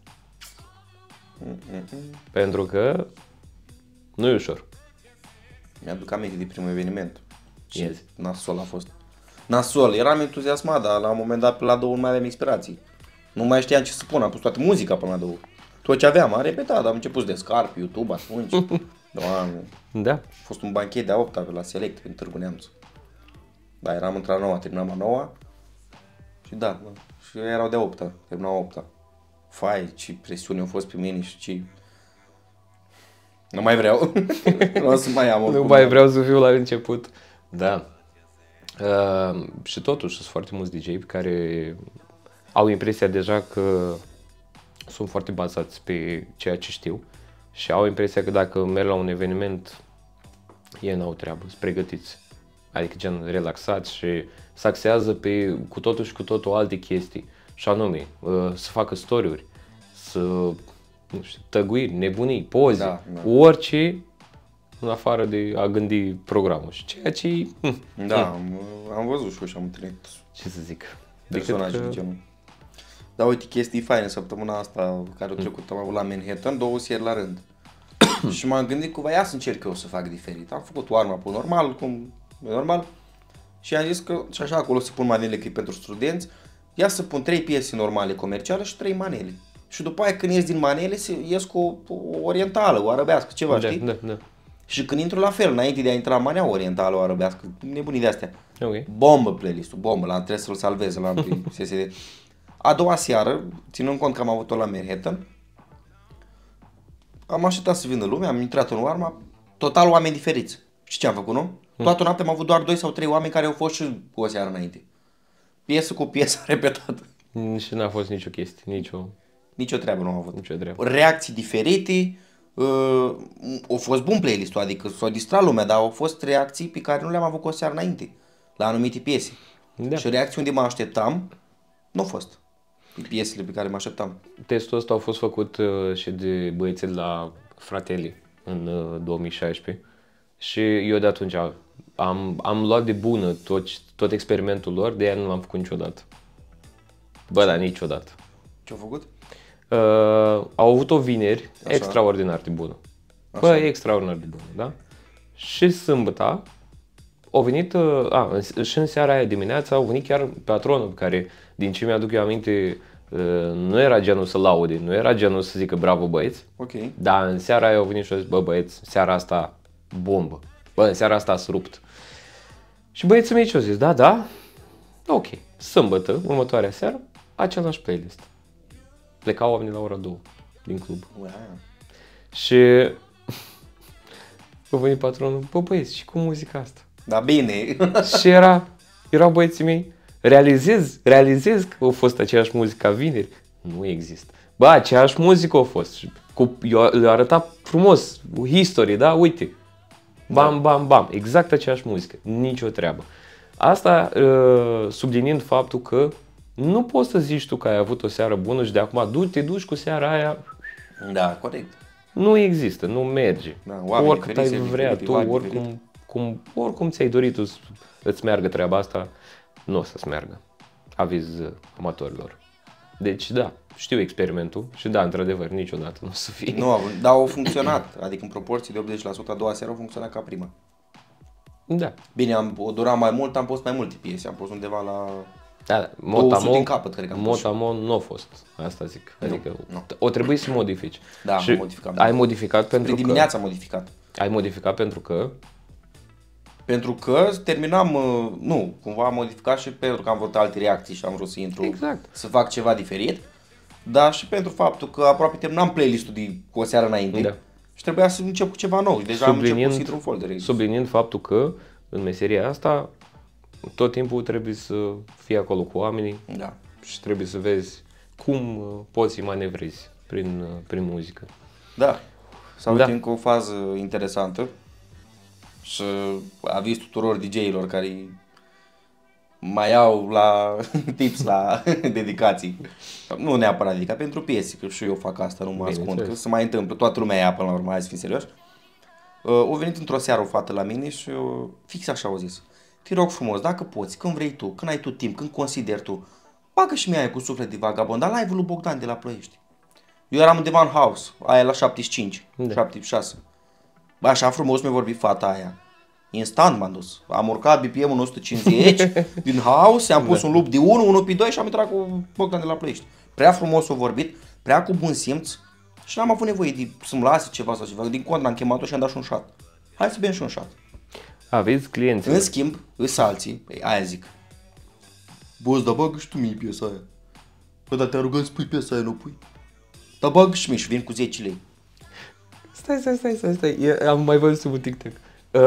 Pentru că nu e ușor. Mi-aduc aminte de primul eveniment. Și nasol a fost. Nasol, eram entuziasmat, dar la un moment dat pe la 2 nu mai aveam inspirații. Nu mai știam ce să pun, am pus toată muzica până la 2. Tot ce aveam, am repetat, am început de Scarp, YouTube atunci. Doamne. Da. A fost un banchet de-a 8-a la Select, în Târgu Neamț. Da, eram într-a 9-a, terminam a 9-a. Și da, și erau de 8-a, terminam a 8-a. Fai, ce presiune au fost pe mine și ce... Nu mai vreau. Nu o să mai am. Nu mai vreau să fiu la început. Da. Și totuși sunt foarte mulți DJ care au impresia deja că sunt foarte bazați pe ceea ce știu și au impresia că dacă merg la un eveniment ei n-au treabă, sunt pregătiți. Adică gen relaxați și se axează pe cu totul și cu totul alte chestii. Și anume, să facă story-uri, să, nu știu, tăguiri, nebunii, poze, orice în afară de a gândi programul. Și ceea ce... Da, am văzut și eu și am întâlnit. Ce să zic? Personaje de genul. Dar uite, chestii faine săptămâna asta care o trecut, am avut la Manhattan 2 seri la rând. Și m-am gândit cumva, ia să încerc eu să fac diferit. Am făcut warm-up normal, cum e normal. Și am zis că și așa acolo se pun manele că e pentru studenți. Ia să pun 3 piese normale comerciale și 3 manele. Și după aia când ies din manele, ies cu o orientală, o arăbească, ceva, știi? Da. Și când intru la fel, înainte de a intra în manea orientală, o arăbească, nebunii de astea. Okay. Bombă playlist-ul, bombă, trebuie să-l salvez, l-am pe SSD. A doua seară, ținând cont că am avut-o la Manhattan, am așteptat să vină lumea, am intrat în warm-up, total oameni diferiți. Și ce am făcut, nu? Toată noaptea am avut doar 2 sau 3 oameni care au fost și o seară înainte. Piesă cu piesă repetată. Și n-a fost nicio chestie, nicio treabă nu am avut. Nicio treabă. Reacții diferite, a fost bun playlist-ul, adică s-a distrat lumea, dar au fost reacții pe care nu le-am avut cu o seară înainte, la anumite piese. Da. Și reacții unde mă așteptam, nu au fost. Piesele pe care mă așteptam. Testul ăsta a fost făcut și de băieții de la Fratelli în 2016 și eu de atunci am luat de bună tot experimentul lor, de aia nu l-am făcut niciodată. Bă, da, niciodată. Ce-au făcut? Au avut o vineri Așa. extraordinar de bună. Bă, extraordinar de bună, da? Și sâmbătă au venit, și în seara aia dimineața au venit chiar patronul care, din ce mi-aduc eu aminte, nu era genul să laude, nu era genul să zică bravo băieți, Ok. dar în seara aia au venit și au zis, bă băieți, seara asta bombă, bă, în seara asta ați rupt. Și băieții mei ce-au zis, da, ok, sâmbătă, următoarea seară, același playlist. Plecau oamenii la ora 2 din club. Wow. Și a venit patronul, bă băieți, și cu muzica asta? Da, bine. Și erau băieții mei, realizez că a fost aceeași muzică ca vineri. Nu există. Bă, aceeași muzică a fost. Eu le-am arătat frumos, history, da? Uite. Bam, bam, bam. Exact aceeași muzică. Nicio treabă. Asta subliniind faptul că nu poți să zici tu că ai avut o seară bună și de acum te duci cu seara aia. Da, corect. Nu există, nu merge. Da, oamenii Oricât ai diferiți, vrea diferiți, tu, vagi oricum ți-ai dorit tu îți meargă treaba asta, nu o să-ți meargă. Aviz amatorilor. Deci da, știu experimentul și da, într-adevăr, niciodată nu o să fie. Nu, dar au funcționat, adică în proporție de 80% a doua seară au funcționat ca prima. Da. Bine, o durat mai mult, am pus mai multe piese, am pus undeva la... Da, 200 din capăt, cred că am pus. Motamon nu a fost, asta zic. Adică nu. o trebuie să modifici. Da, și am modificat. ai modificat Spre pentru că... dimineața am modificat. Ai modificat pentru că... Pentru că terminam, nu, cumva am modificat și pentru că am văzut alte reacții și am vrut să intru, Exact. să fac ceva diferit. Dar și pentru faptul că aproape terminam playlist-ul cu o seară înainte. Da. Și trebuia să încep cu ceva nou. Și deja am început să intru în folder. Subliniind faptul că în meseria asta tot timpul trebuie să fii acolo cu oamenii Da. și trebuie să vezi cum poți să manevrezi prin muzică. Da. Sau Da. încă o fază interesantă și aviz tuturor DJ-ilor care mai au la tips la dedicații. Nu neapărat dedicat, pentru piese, că și eu fac asta, nu mă ascund, Bineînțeles. că se mai întâmplă, toată lumea ia până la urmă, hai să fim serioși. A venit într-o seară o fată la mine și fix așa au zis: te rog frumos, dacă poți, când vrei tu, când ai tu timp, când consideri tu, bagă și mie aia cu suflet de vagabond, dar live-ul lui Bogdan de la Ploiești. Eu eram undeva în house, aia la 75, Da. 76. Bă, așa frumos mi-a vorbit fata aia. Instant m-am dus. Am urcat BPM-ul în 150 din house, am pus un loop de 1, 1 pe 2 și am intrat cu Bogdan de la Ploiești. Prea frumos a vorbit, prea cu bun simț și n-am avut nevoie de să-mi lase ceva sau ceva. Din contră am chemat-o și am dat și un shot. Hai să bem și un shot. Aveți clienți. În schimb, îs alții, păi, aia zic. Boss, dar bagă și tu mie piesa aia. Bă, dar te-am rugat să pui piesa aia, nu pui? Dar bagă și mie și vin cu 10 lei. Stai. Eu am mai văzut un TikTok.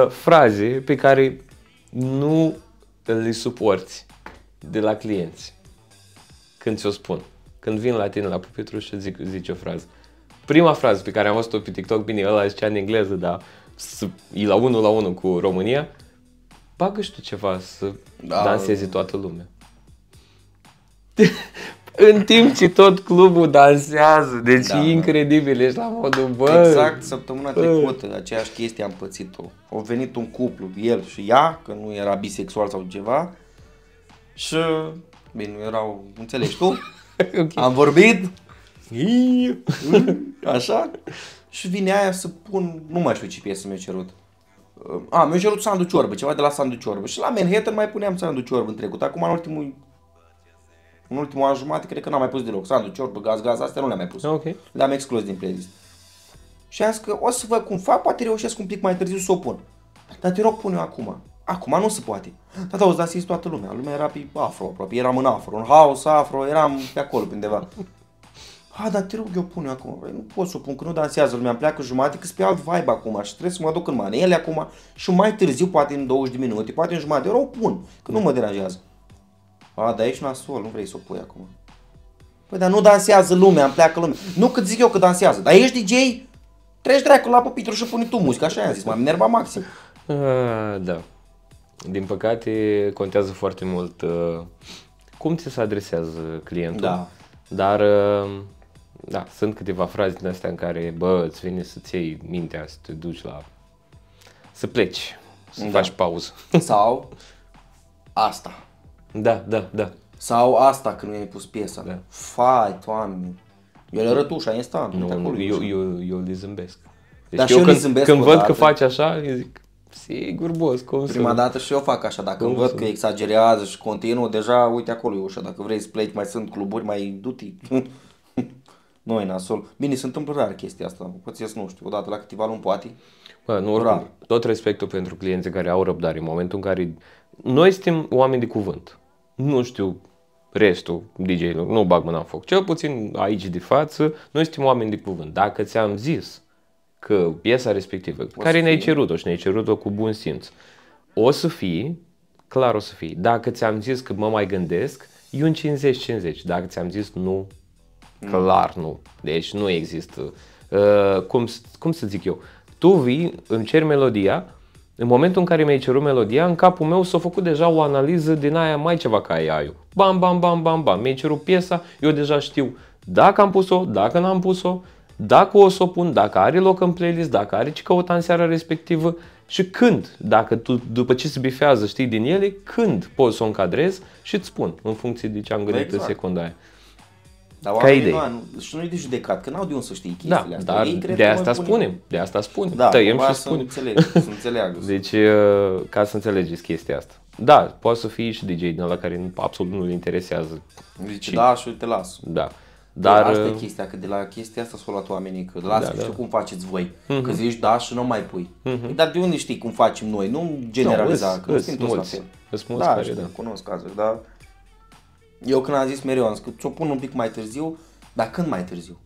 Fraze pe care nu le suporți de la clienți. Când ți-o spun. Când vin la tine la pupitru și zici o frază. Prima frază pe care am văzut-o pe TikTok, bine, ăla zicea în engleză, dar e la 1 cu România. Bagă și tu ceva să danseze toată lumea. În timp ce tot clubul dansează, deci Da, e incredibil, ești la modul, bă. Exact săptămâna trecută, aceeași chestie am pățit-o. A venit un cuplu, el și ea, că nu era bisexual sau ceva. Și, bine, nu erau, înțelegi tu? Ok. Am vorbit, așa, și vine aia să pun, nu mai știu ce piesă mi-a cerut. Mi-a cerut Sandu Ciorbă, ceva de la Sandu Ciorbă. Și la Manhattan mai puneam Sandu Ciorbă în trecut. Acum în ultimul an jumate, cred că n-am mai pus deloc. Sandu Ciorbă, gaz, astea nu le-am mai pus. Ok. Le-am exclus din playlist. Și am zis că o să văd cum fac, poate reușesc un pic mai târziu să o pun. Dar te rog, pune-o acum. Acum nu se poate. Tata, o să dansezi toată lumea. Lumea era pe afro aproape. Eram în afro, în house afro, eram pe acolo, pe undeva. Dar te rog, eu pun acum. Băi, nu pot să o pun, că nu dansează lumea. Îmi pleacă jumate, că sunt pe alt vibe acum și trebuie să mă duc în manele acum. Și mai târziu, poate în 20 de minute, poate în jumătate de oră, o pun, că nu mă deranjează. Dar ești nasol, nu vrei să o pui acum. Păi, dar nu dansează lumea, îmi pleacă lumea. Nu că zic eu că dansează, dar ești DJ? treci dracu la pupitru și pune tu muzică, așa i-am zis, m-am enervat maxim. Da. Din păcate contează foarte mult cum ți se adresează clientul. Da. Dar da, sunt câteva fraze din astea în care, bă, îți vine să-ți iei mintea, să te duci să pleci, să faci pauză. Sau asta. Da. Sau asta când mi-ai pus piesa. Da. Fai, Doamne. Eu le arăt ușa instant. Nu, eu le zâmbesc. Deci Dar și eu eu le zâmbesc când văd odată. că faci așa, eu zic, sigur, boss, cum Prima dată și eu fac așa, dacă văd că exagerează și continuă, deja uite acolo e ușa, dacă vrei să pleci, mai sunt cluburi, mai du-te. Nu e nasol. Bine, se întâmplă rar chestia asta, poți să nu știu, odată la câteva luni poate. Bă, nu, oricum, tot respectul pentru clienții care au răbdare în momentul în care noi suntem oameni de cuvânt. Nu știu restul DJ-ilor, nu bag mâna în foc. Cel puțin aici de față, noi suntem oameni de cuvânt. Dacă ți-am zis că piesa respectivă, care ne-ai cerut-o și ne-ai cerut-o cu bun simț, o să fie, clar o să fie. Dacă ți-am zis că mă mai gândesc, e un 50-50. Dacă ți-am zis nu, clar nu. Deci nu există. Cum să zic eu? Tu vii, îmi ceri melodia, în momentul în care mi-ai cerut melodia, în capul meu s-a făcut deja o analiză din aia mai ceva ca AI-ul. Bam, bam, bam, bam, bam. Mi-ai cerut piesa, eu deja știu dacă am pus-o, dacă n-am pus-o, dacă o să o pun, dacă are loc în playlist, dacă are ce căuta în seara respectivă și când, dacă tu după ce se bifează știi din ele, când poți să o încadrezi și îți spun în funcție de ce am gândit în secunda aia. Dar oamenii și nu-i de judecat, că n-au de unde să știi chestiile astea. Dar de asta spunem, Da, tăiem și spunem. Să înțeleagă. Deci, ca să înțelegeți chestia asta. Da, poate să fie și DJ din ăla care absolut nu-l interesează. Zice, da, și te las. Da. Dar asta e chestia, că de la chestia asta s-au luat oamenii, că lasă că știu cum faceți voi, că zici da și nu mai pui. Dar de unde știi cum facem noi? Nu generaliza, că nu suntem toți la fel. Da, știu, cunosc cazuri, dar eu când am zis mereu, am zis că ți-o pun un pic mai târziu, dar când mai târziu?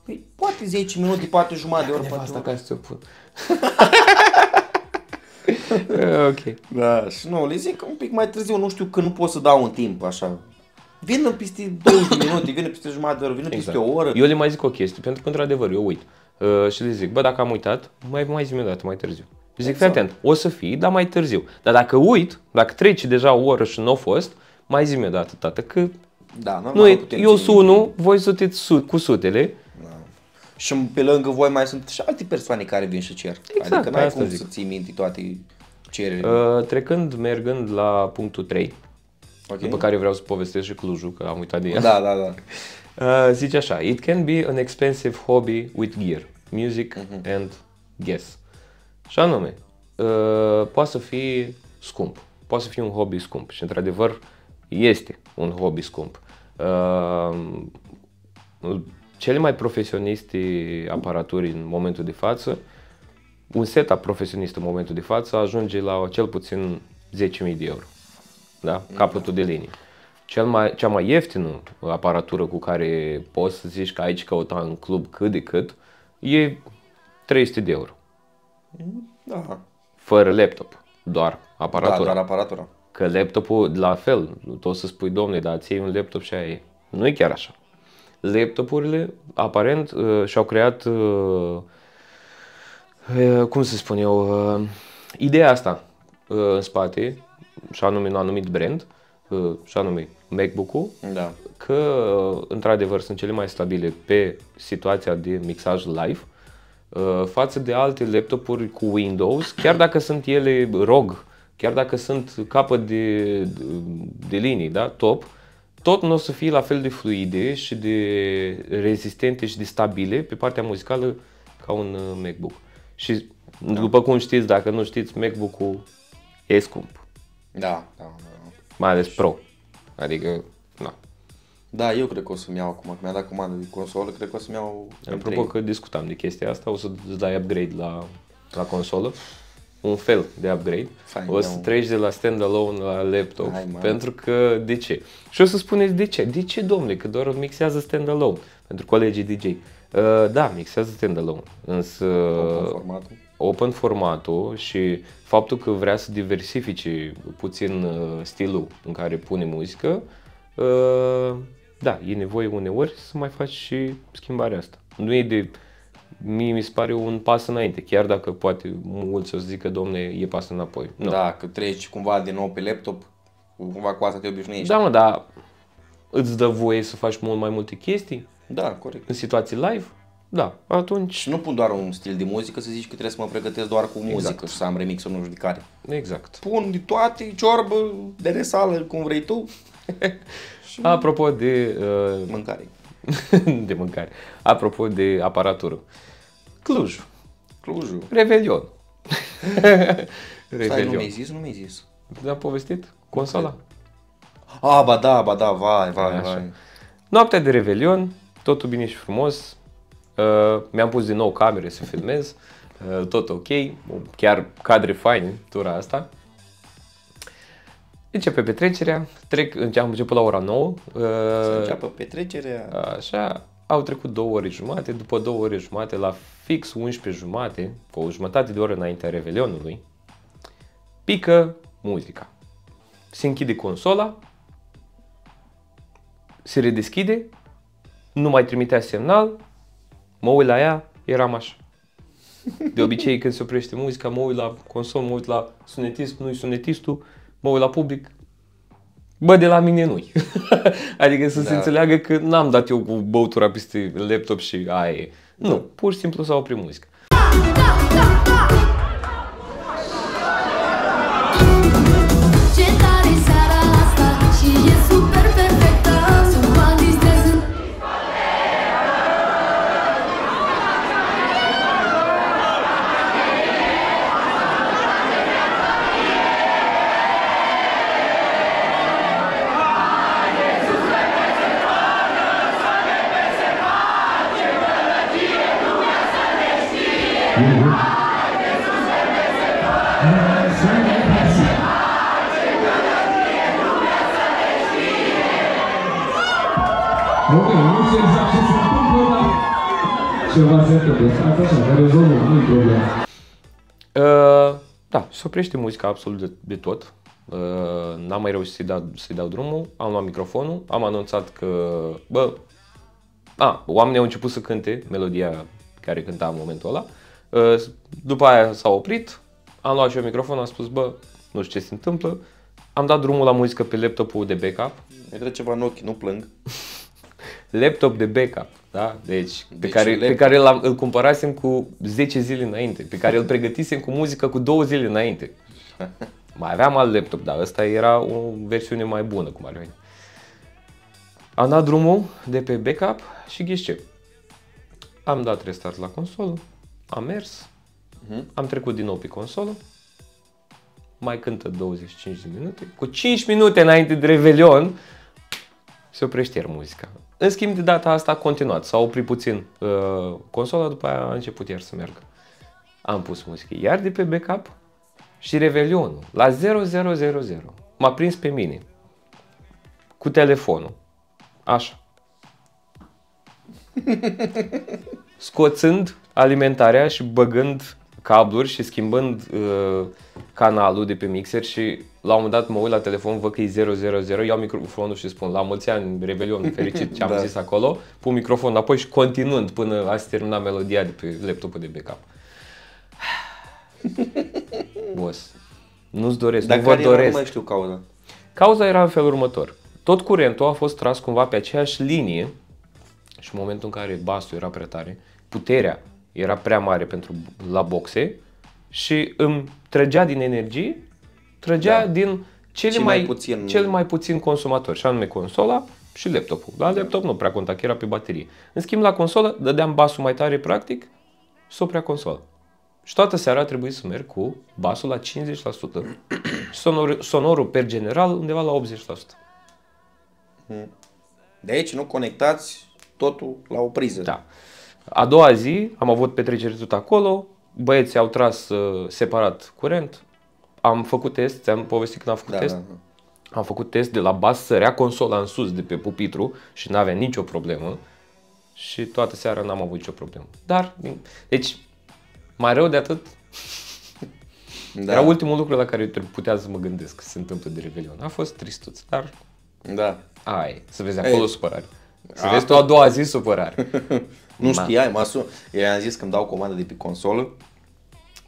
Păi, poate 10 minute, poate jumătate de oră, poate asta ca să ți-o pun. Ok. Da, și nu, le zic un pic mai târziu, nu știu că nu pot să dau un timp așa. Vină peste 20 de minute, vină peste jumătate de oră, vină peste o oră. Eu le mai zic o chestie, pentru că într-adevăr eu uit. Și le zic, bă, dacă am uitat, mai zi-mi o dată, mai târziu. Și zic, fii atent, o să fii, dar mai târziu. Dar dacă uit, dacă trece deja o oră și nu a fost, mai zi-mi o dată, tată, că da, nu e, eu sunu, voi sunteți cu sutele. Da. Și pe lângă voi mai sunt și alte persoane care vin și cer. Exact, adică n-ai cum să ții minte toate cererile. Mergând la punctul 3, după care vreau să povestesc și Clujul, că am uitat de ea. Da. Zice așa, it can be an expensive hobby with gear, music and guess. Și anume, poate să fie scump, poate să fie un hobby scump și într-adevăr este un hobby scump. Cele mai profesioniste aparaturi în momentul de față, un setup profesionist în momentul de față ajunge la cel puțin 10.000 de euro. Da? Capătul de linie. Cea mai ieftină aparatură cu care poți să zici că aici căuta în club cât de cât e 300 de euro. Da. Fără laptop, doar aparatura. Da, doar aparatura. Că laptopul, la fel, tu o să spui, domne, dar ți iei un laptop și aia e. Nu e chiar așa. Laptopurile, aparent, și-au creat, cum să spun eu, ideea asta în spate, și anume un anumit brand, și anume MacBook-ul, da. că într-adevăr sunt cele mai stabile pe situația de mixaj live, față de alte laptopuri cu Windows, chiar dacă sunt ele ROG, chiar dacă sunt capăt de linii, da, top, tot nu o să fie la fel de fluide și de rezistente și de stabile pe partea muzicală ca un MacBook. Și după cum știți, dacă nu știți, MacBook-ul e scump. Da. Mai ales Pro. Adică, na. Da, eu cred că o să-mi iau acum, că mi-a dat comandă de consolă, cred că o să-mi iau Apropo că discutam de chestia asta, o să-ți dai upgrade la consolă. Un fel de upgrade. Fain, o să treci de la standalone la laptop. Pentru că, de ce? Și o să spuneți de ce? De ce, domnule? Că doar mixează standalone. Pentru colegii DJ. Da, mixează standalone. Însă open formatul și faptul că vrea să diversifice puțin stilul în care pune muzică, da, e nevoie uneori să mai faci și schimbarea asta. Nu e de mie mi se pare un pas înainte, chiar dacă poate mulți o să zică, domne, e pas înapoi. Nu. Da, că treci cumva din nou pe laptop, cumva cu asta te obișnuiești. Da, mă, dar îți dă voie să faci mult mai multe chestii Da, corect. în situații live? Da, atunci... Și nu pun doar un stil de muzică să zici că trebuie să mă pregătesc doar cu muzică și să am remixul nu știu de care. Exact. Pun de toate, ciorbă, de resală, cum vrei tu. Apropo de... Mâncare. de mâncare. Apropo de aparatură. Cluj. Clujul. Revelion. Stai, nu mi-ai zis. Te-am povestit? Consola? Ba da, vai. Noaptea de Revelion, totul bine și frumos. Mi-am pus din nou camere să filmez. Tot ok. Chiar cadre faine, tura asta. Începe petrecerea. Am început la ora 9. Să înceapă petrecerea. Așa. Au trecut 2 ore jumate. După 2 ore jumate, la fix 11 jumate, cu o jumătate de oră înaintea Revelionului, pică muzica. Se închide consola, se redeschide, nu mai trimitea semnal, mă uit la ea, eram așa. De obicei când se oprește muzica, mă uit la consolă, mă uit la sunetist, nu-i sunetistul, mă uit la public, bă, de la mine nu-i. Adică să se înțeleagă că n-am dat eu cu băutura peste laptop și aia e. Nu, pur și simplu s-a oprit muzica. Ok, nu știu exact ce se întâmplă, dar ceva se întâmplă. Asta așa, dar rezolvăm, nu-i problemă. Da, se oprește muzica absolut de tot. N-am mai reușit să-i dau drumul, am luat microfonul, am anunțat că, oamenii au început să cânte melodia care cânta în momentul ăla. După aia s-a oprit, am luat și eu microfonul, am spus, nu știu ce se întâmplă. Am dat drumul la muzică pe laptopul de backup. Mi-a trece ceva în ochi, nu plâng. Laptop de backup, da? Deci pe care îl cumpărasem cu 10 zile înainte, pe care îl pregătisem cu muzică cu 2 zile înainte. Mai aveam alt laptop, dar ăsta era o versiune mai bună, cum ar veni. Am dat drumul de pe backup și ghiși ce? Am dat restart la consolă, am mers, am trecut din nou pe consolă, mai cântă 25 de minute, cu 5 minute înainte de Revelion, se oprește iar muzica. În schimb, de data asta a continuat, s-a oprit puțin consola, după aia a început iar să meargă. Am pus muzică iar de pe backup și Revelionul, la 0000, m-a prins pe mine, cu telefonul, așa, scoțând alimentarea și băgând cabluri și schimbând canalul de pe mixer și la un moment dat mă uit la telefon, văd că e 000, iau microfonul și spun la mulți ani, Revelion fericit, ce am zis acolo, pun microfonul apoi și continuând până a se termina melodia de pe laptopul de backup. Boss, nu-ți doresc, nu vă doresc. Nu mai știu cauza. Cauza era în felul următor. Tot curentul a fost tras cumva pe aceeași linie și în momentul în care basul era prea tare, puterea era prea mare la boxe și îmi trăgea din energie, din cel mai puțin consumator, și anume consola și laptopul. La laptop nu prea conta, că era pe baterie. În schimb, la consolă dădeam basul mai tare, practic, și s-oprea consola. Și toată seara a trebuit să merg cu basul la 50% și sonorul per general undeva la 80%. De aici nu conectați totul la o priză. Da. A doua zi am avut petrecere tot acolo, băieții au tras separat curent, am făcut test, ți-am povestit când am făcut test. Am făcut test de la bas, sărea consola în sus de pe pupitru și n-avea nicio problemă și toată seara n-am avut nicio problemă. Dar, deci, mai rău de atât, era ultimul lucru la care putea să mă gândesc că se întâmplă de Revelion. A fost tristuț, dar da. să vezi acolo supărare. Să vezi tu a doua zi supărare. Nu știai, i-am zis că îmi dau comandă de pe consolă.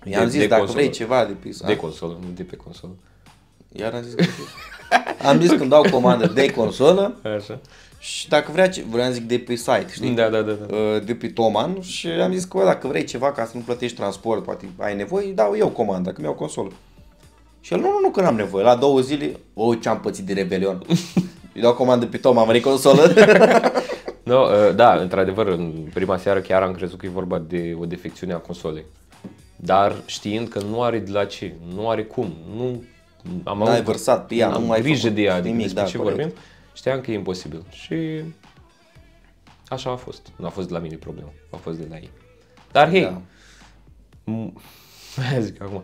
I-am zis dacă consolă. vrei ceva de pe... De consolă, nu de pe consolă. Iar am zis că... Am zis că îmi dau comandă de consolă. Așa. Și dacă vreau zic de pe site, știi? Da. De pe Toman și am zis că bă, dacă vrei ceva ca să nu plătești transport, poate ai nevoie, dau eu comanda, că mi-au consolă. Și el, nu, că n-am nevoie. La 2 zile, ce-am pățit de rebelion. Îi dau comandă pe Toman, vrei consolă? No, da, într-adevăr, în prima seară chiar am crezut că e vorba de o defecțiune a consolei. Dar știind că nu are de la ce, nu are cum, nu am N-ai vărsat pe ea, am nu mai grijă de ea, adică nimic, despre da, ce corect. vorbim, știam că e imposibil. Și așa a fost. Nu a fost de la mine problema, a fost de la ei. Dar hei, zic acum,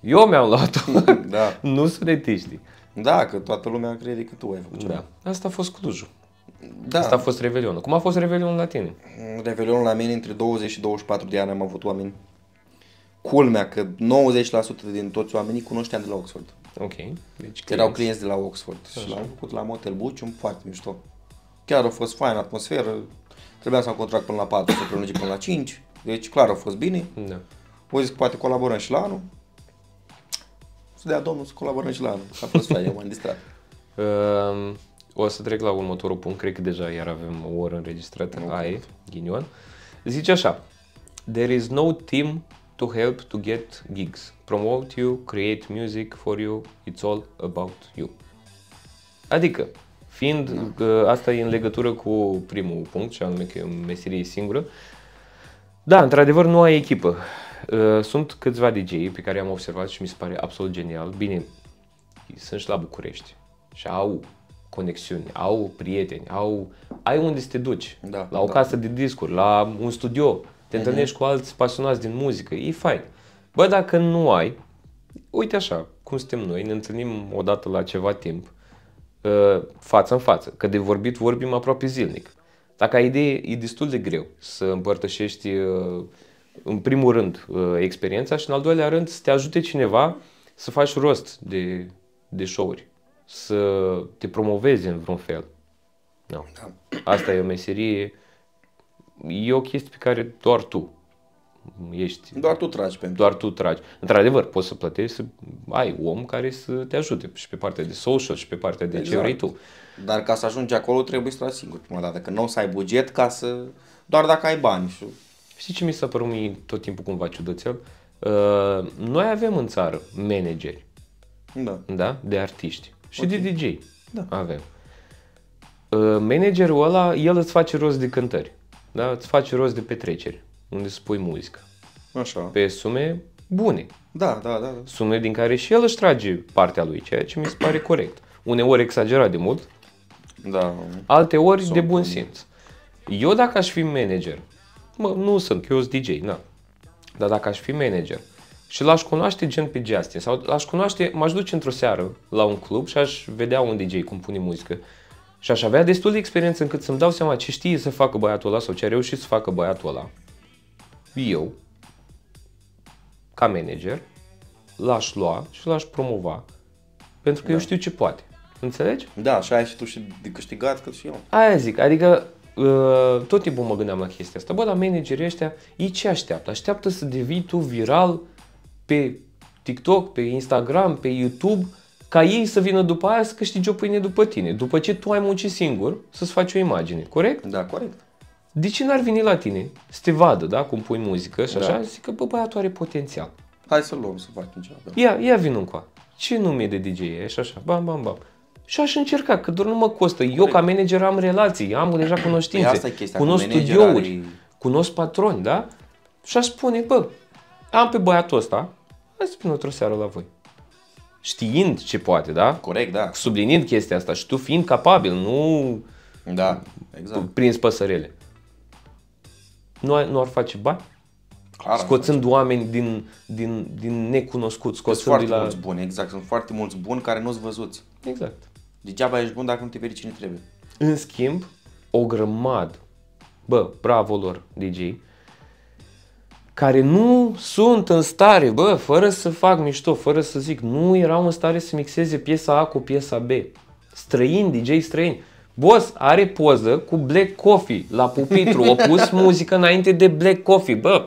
eu mi-am luat-o, Da. nu sunetiștii. Da, că toată lumea crede că tu ai făcut ceva. Da. Asta a fost Clujul. Da. Asta a fost Revelionul. Cum a fost Revelionul la tine? Revelionul la mine între 20 și 24 de ani am avut oameni. Culmea că 90% din toți oamenii cunoșteam de la Oxford. Ok. Deci Erau clienți de la Oxford și l-am făcut la Motel Bucium, foarte mișto. Chiar a fost faină atmosferă, trebuia să am contract până la 4, să prelungi până la 5, deci clar a fost bine. Da. O zis că poate colaborăm și la anul. Să dea domnul să colaborăm și la anul. A fost fain, eu m-am distrat. O să trec la următorul punct, cred că deja iar avem o oră înregistrată, aia ghinion. Zice așa, there is no team to help to get gigs, promote you, create music for you, it's all about you. Adică, fiind că asta e în legătură cu primul punct, și anume că e o meserie singură, da, într-adevăr nu ai echipă. Sunt câțiva DJ pe care am observat și mi se pare absolut genial. Bine, sunt și la București și au conexiuni, au prieteni, ai unde să te duci, Da, la o da. casă de discuri, la un studio, te întâlnești cu alți pasionați din muzică, e fain. Bă, dacă nu ai, uite așa, cum suntem noi, ne întâlnim odată la ceva timp, față în față, că de vorbit vorbim aproape zilnic. Dacă ai idee, e destul de greu să împărtășești, în primul rând, experiența și în al doilea rând să te ajute cineva să faci rost de show-uri, să te promovezi în vreun fel. No. Da. Asta e o meserie, e o chestie pe care doar tu ești, Doar tu tragi pentru. doar tu tragi. Într-adevăr, poți să plătești, să ai om care să te ajute și pe partea de social și pe partea de ce vrei tu. Dar ca să ajungi acolo trebuie să tragi singur prima dată, că nu o să ai buget ca să... Doar dacă ai bani și... Știi ce mi s-a părut mie tot timpul cumva ciudățel? Noi avem în țară manageri, Da. da? De artiști și Ok. de DJ. Da. Avem. Managerul ăla, el îți face rost de cântări, da? Îți face rost de petreceri, unde să pui muzică. Așa. Pe sume bune, Da. sume din care și el își trage partea lui, ceea ce mi se pare corect. Uneori exagerat de mult, Da. alte ori de bun simț. Eu dacă aș fi manager, nu sunt, eu sunt DJ, na. Dar dacă aș fi manager și l-aș cunoaște gen pe Justin sau l-aș cunoaște, m-aș duce într-o seară la un club și aș vedea un DJ cum pune muzică și aș avea destul de experiență încât să-mi dau seama ce știe să facă băiatul ăla sau ce a reușit să facă băiatul ăla. Eu, ca manager, l-aș lua și l-aș promova pentru că eu știu ce poate. Înțelegi? Da, așa ai și tu și de câștigat cât și eu. Aia zic, adică tot timpul mă gândeam la chestia asta. Bă, dar managerii ăștia, ei ce așteaptă? Așteaptă să devii tu viral pe TikTok, pe Instagram, pe YouTube, ca ei să vină după aia să câștigi o pâine după tine. După ce tu ai muncit singur să-ți faci o imagine, corect? Da, corect. De ce n-ar veni la tine să te vadă, da, cum pui muzică și așa, Da. zic că bă, băiatul are potențial. Hai să luăm, să facem ceva. Da. Ia vină încoa. Ce nume de DJ e? Și așa, bam. Și aș încerca, că doar nu mă costă. Eu ca manager am relații, am deja cunoștințe, Păi asta e chestia, cunosc cu manager studiouri, are- cunosc patroni, da? Și aș spune, bă, am pe băiatul ăsta, hai să spun într-o seară la voi. Știind ce poate, da? Corect, da. Subliniind chestia asta și tu fiind capabil, nu Da, exact. prins păsărele. Nu ar face bani? Clar, Scoțând oameni din necunoscuți, sunt scoțându-i foarte la... mulți buni, exact. Sunt foarte mulți buni care nu-s văzuți. Exact. Degeaba ești bun dacă nu te vede cine trebuie. În schimb, o grămadă, bă, bravo lor, DJ, care nu sunt în stare, bă, fără să fac mișto, fără să zic, nu erau în stare să mixeze piesa A cu piesa B. Străini, DJ străini. Boss, are poză cu Black Coffee la pupitru. A pus muzică înainte de Black Coffee. Bă,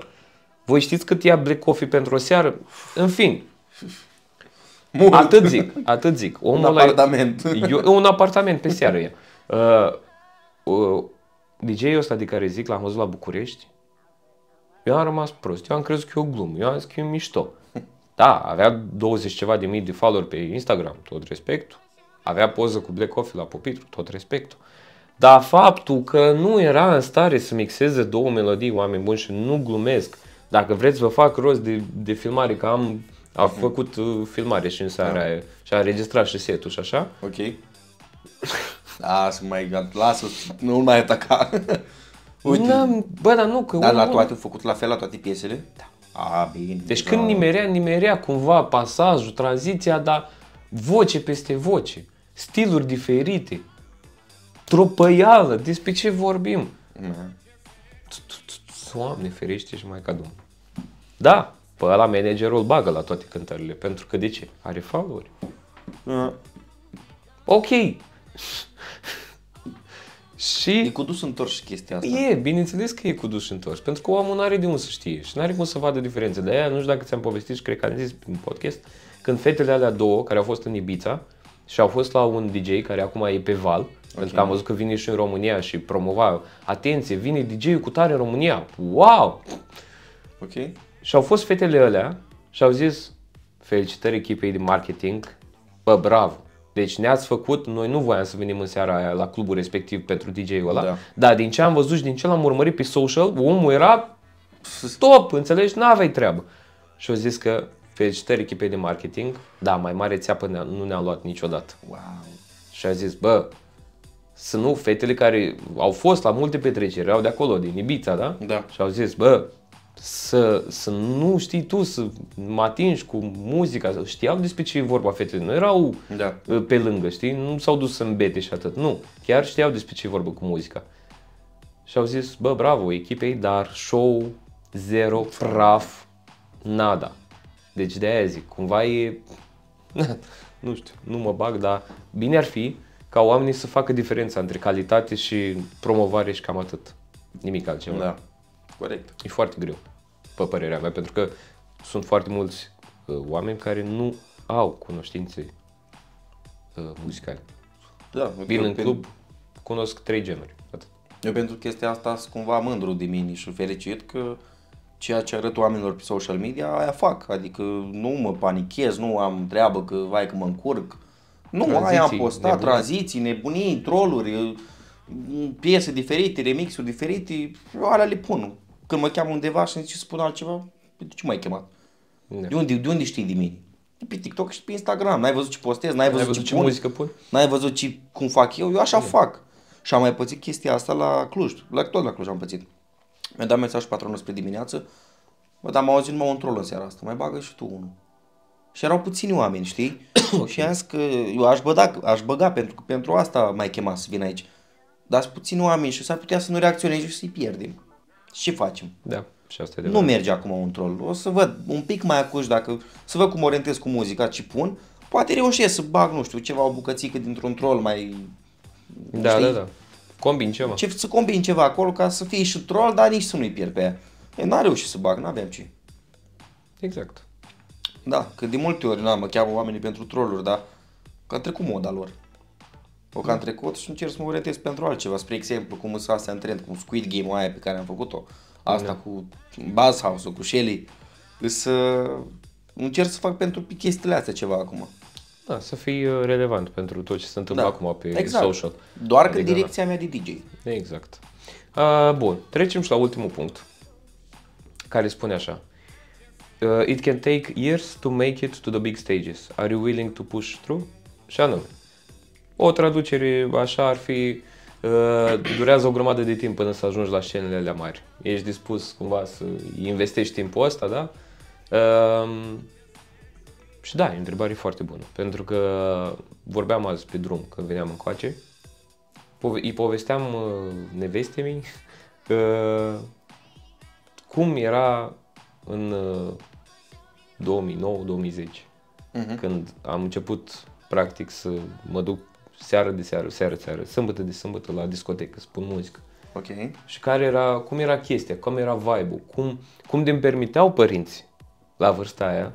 voi știți cât ia Black Coffee pentru o seară? În fin. Mult. Atât zic. Un apartament. Un apartament pe seară e. DJ-ul ăsta de care zic, l-am văzut la București. Eu am rămas prost. Eu am crezut că e o glumă. Eu am zis că e mișto. Da, avea 20 ceva de mii de follower pe Instagram, tot respectul. Avea poză cu Black Coffee la pupitru, tot respectul. Dar faptul că nu era în stare să mixeze două melodii, oameni buni, și nu glumesc. Dacă vreți vă fac rost de filmare, că am făcut filmare și în seara aia și a înregistrat și setul și așa. Ok. Lasă, nu mai ataca. Uite. Bă, dar nu, că... Dar la toate, făcut la fel la toate piesele? Da. Bine. Deci când nimerea cumva pasajul, tranziția, dar voce peste voce, stiluri diferite, tropăială, despre ce vorbim? Doamne ferește și mai ca Domnul. Da, pe ăla managerul bagă la toate cântările, pentru că de ce? Are followeri. Ok. Și e cu dus întors și chestia asta. E, bineînțeles că e cu dus și întors, pentru că omul nu are de unde să știe și nu are cum să vadă diferențe. De aia, nu știu dacă ți-am povestit și cred că am zis în podcast, când fetele alea două, care au fost în Ibiza și au fost la un DJ care acum e pe val, pentru că am văzut că vine și în România și promova, atenție, vine DJ-ul cu tare în România, wow! Ok. Și au fost fetele alea și au zis, felicitări echipei de marketing, bă, bravo! Deci ne-ați făcut, noi nu voiam să venim în seara aia la clubul respectiv pentru DJ-ul ăla, dar din ce am văzut și din ce l-am urmărit pe social, omul era top, înțelegi? N-aveai treabă. Și au zis că felicitări echipei de marketing, da, mai mare țeapă nu ne-am luat niciodată. Wow. Și a zis, bă, să nu, fetele care au fost la multe petreceri, erau de acolo, din Ibiza, da? Da. Și au zis, bă, să nu știi tu, să mă atingi cu muzica, știau despre ce e vorba fetele, nu erau pe lângă, știi, nu s-au dus să îmbete și atât, nu, chiar știau despre ce e vorba cu muzica. Și au zis, bă, bravo, echipei, dar show, zero, praf, nada. Deci de aia zic, cumva e, nu știu, nu mă bag, dar bine ar fi ca oamenii să facă diferența între calitate și promovare și cam atât, nimic altceva. Da. Corect. E foarte greu, pe părerea mea, pentru că sunt foarte mulți oameni care nu au cunoștințe muzicale. Da, vin în club, cunosc 3 genuri. Atât. Eu pentru chestia asta sunt cumva mândru de mine și fericit că ceea ce arăt oamenilor pe social media, aia fac. Adică nu mă panichez, nu am treabă că vai că mă încurc. Nu, tranziții, aia am postat, tranziții, nebunii, trolluri, piese diferite, remixuri diferite, alea le pun. Când mă cheamă undeva și îmi zice să spun altceva, de ce m-ai chemat? Da. De unde știi de mine? De pe TikTok și pe Instagram. N-ai văzut ce postez, n-ai văzut ce muzică pun? N-ai văzut cum fac eu așa fac. Și am mai pățit chestia asta la Cluj. Tot la Cluj am pățit. Mi-a dat mesaj patronul spre dimineață. Bă, dar m-au auzit numai un troll în seara asta. Mai bagă și tu unul. Și erau puțini oameni, știi? Și am zis că eu aș băga pentru asta m-ai chemat să vin aici. Dar sunt puțini oameni și s-ar putea să nu reacționezi și să-i pierdem. Și ce facem? Da, și asta e nu merge acum un troll. O să văd un pic mai acuși, să văd cum orientez cu muzica, ce pun. Poate reușesc să bag, nu știu, ceva, o bucățică dintr-un troll mai... Da, știi? Da. Combin ceva. Să combin ceva acolo ca să fie și troll, dar nici să nu-i pierd pe ea. N-a reușit să bag, n-aveam ce. Exact. Da, că de multe ori mă cheamă oamenii pentru trolluri, dar că a trecut moda lor. Că am trecut și încerc să mă orientez pentru altceva. Spre exemplu, cum sunt astea în trend, cum Squid Game-ul aia pe care am făcut-o. Asta cu Buzzhouse-ul, cu Shelly. Să încerc să fac pentru chestiile astea ceva acum. Da, să fii relevant pentru tot ce se întâmplă acum pe social. Doar că direcția mea de DJ. Exact. Bun, trecem și la ultimul punct, care spune așa. It can take years to make it to the big stages. Are you willing to push through? Și anume, o traducere așa ar fi, durează o grămadă de timp până să ajungi la scenele alea mari. Ești dispus cumva să investești timpul ăsta, da? Și da, e o întrebare foarte bună, pentru că vorbeam azi pe drum când veneam încoace, îi povesteam nevestei mei cum era în 2009-2010, când am început practic să mă duc seară de seară, sâmbătă de sâmbătă la discotecă, spun muzică. Ok. Și cum era chestia, cum era vibe-ul, cum de-mi permiteau părinții la vârsta aia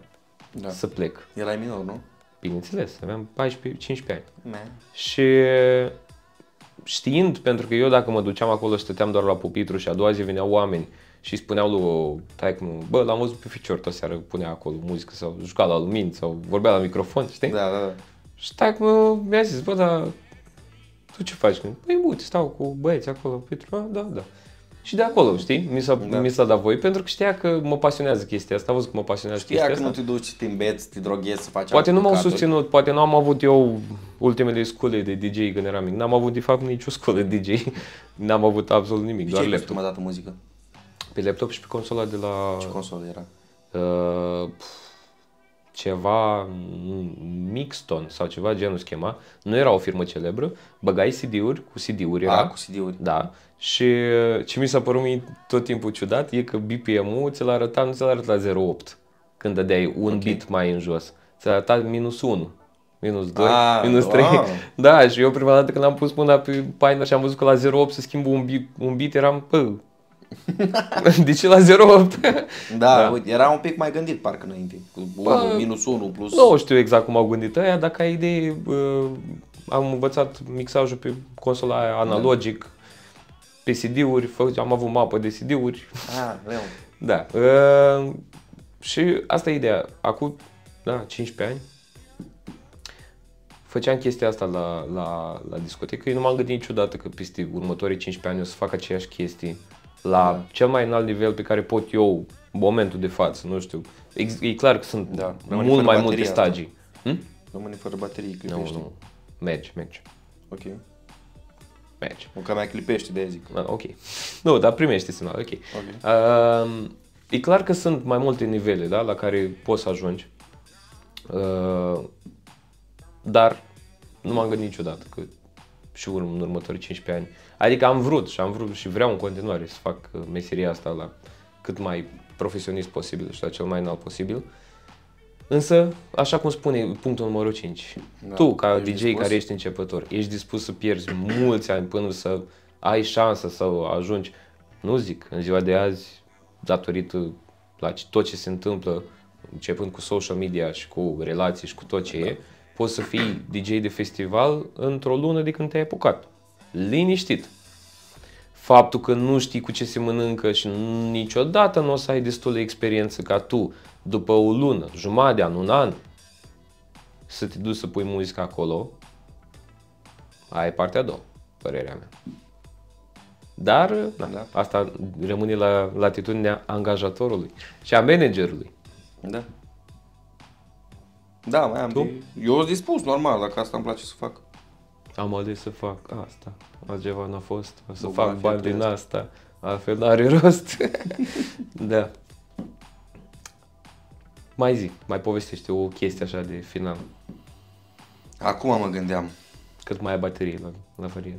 să plec. Erai minor, nu? Bineînțeles, aveam 14-15 ani. Man. Și știind, pentru că eu dacă mă duceam acolo stăteam doar la pupitru și a doua zi veneau oameni și spuneau lui taică-mă, bă, l-am văzut pe ficior tot seara, punea acolo muzică sau juca la lumini sau vorbea la microfon, știi? Da. Și taică-mă mi-a zis, bă, dar tu ce faci? Păi, uite, stau cu băieți acolo, Petru, da. Și de acolo, știi? Mi s-a dat voie pentru că știa că mă pasionează chestia asta, a văzut că mă pasionează chestia asta. Știa că nu te duci, te îmbeți, te droghezi, să faci poate nu m-au susținut, poate nu am avut eu ultimele scule de DJ când eram mic. N-am avut de fapt nicio sculă de DJ. N-am avut absolut nimic, doar laptop. Prima dată muzică? Pe laptop și pe consola de la... Ce consolă era? Ceva Mixton sau ceva genul schema. Nu era o firmă celebră. Băgai CD-uri, cu CD-uri era. Cu CD-uri. Da. Și ce mi s-a părut mie tot timpul ciudat e că BPM-ul nu ți l-a arătat la 0,8 când dădeai un bit mai în jos. Ți-a arătat -1, -2, -3. Da, și eu prima dată când am pus mâna pe pagină și am văzut că la 0,8 se schimbă un bit, eram, de ce la 0,8? Da, uite, era un pic mai gândit parcă înainte, cu 1, -1 plus... Nu știu exact cum au gândit ăia, dacă ai idee, am învățat mixajul pe consola aia analogic, pe CD-uri, am avut mapă de CD-uri. Leu. Da. Și asta e ideea. Acum, 15 ani, făceam chestia asta la discotecă. Eu nu m-am gândit niciodată că peste următorii 15 ani o să fac aceeași chestii la cel mai înalt nivel pe care pot eu în momentul de față, nu știu. E clar că sunt mult mai multe stagii. Rămâne fără baterie, clipește. Nu. Merge. Ok. Merge. Că mai clipește, de-aia zic. Ok. Nu, dar primește semnal, ok. E clar că sunt mai multe nivele, da, la care poți să ajungi. Dar nu m-am gândit niciodată că și în următorii 15 ani. Adică am vrut și vreau în continuare să fac meseria asta la cât mai profesionist posibil și la cel mai înalt posibil. Însă, așa cum spune punctul numărul 5, tu ca DJ care ești începător, ești dispus să pierzi mulți ani până să ai șansa să ajungi. Nu zic, în ziua de azi, datorită la tot ce se întâmplă, începând cu social media și cu relații și cu tot ce e, poți să fii DJ de festival într-o lună de când te-ai apucat. Liniștit. Faptul că nu știi cu ce se mănâncă și niciodată nu o să ai destulă experiență ca tu, după o lună, jumătate de an, un an, să te duci să pui muzica acolo, aia e partea a doua, părerea mea. Dar asta rămâne la latitudinea angajatorului și a managerului. Da. Da, mai am. Eu sunt dispus, normal, dacă asta îmi place să fac. Am ales să fac asta, altceva n-a fost, o să fac bani din asta, altfel n-are rost. Da. Mai povestește o chestie așa de final. Acum mă gândeam. Cât mai ai baterie la ferie.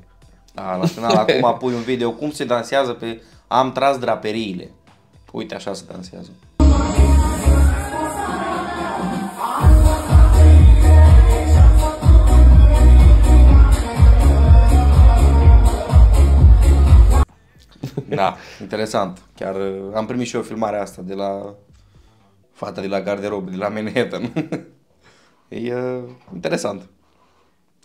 La final, acum pui un video cum se dansează pe Am tras draperiile. Uite, așa se dansează. Da, interesant. Chiar am primit și eu filmarea asta de la fata de la garderobă, de la Manhattan. E interesant.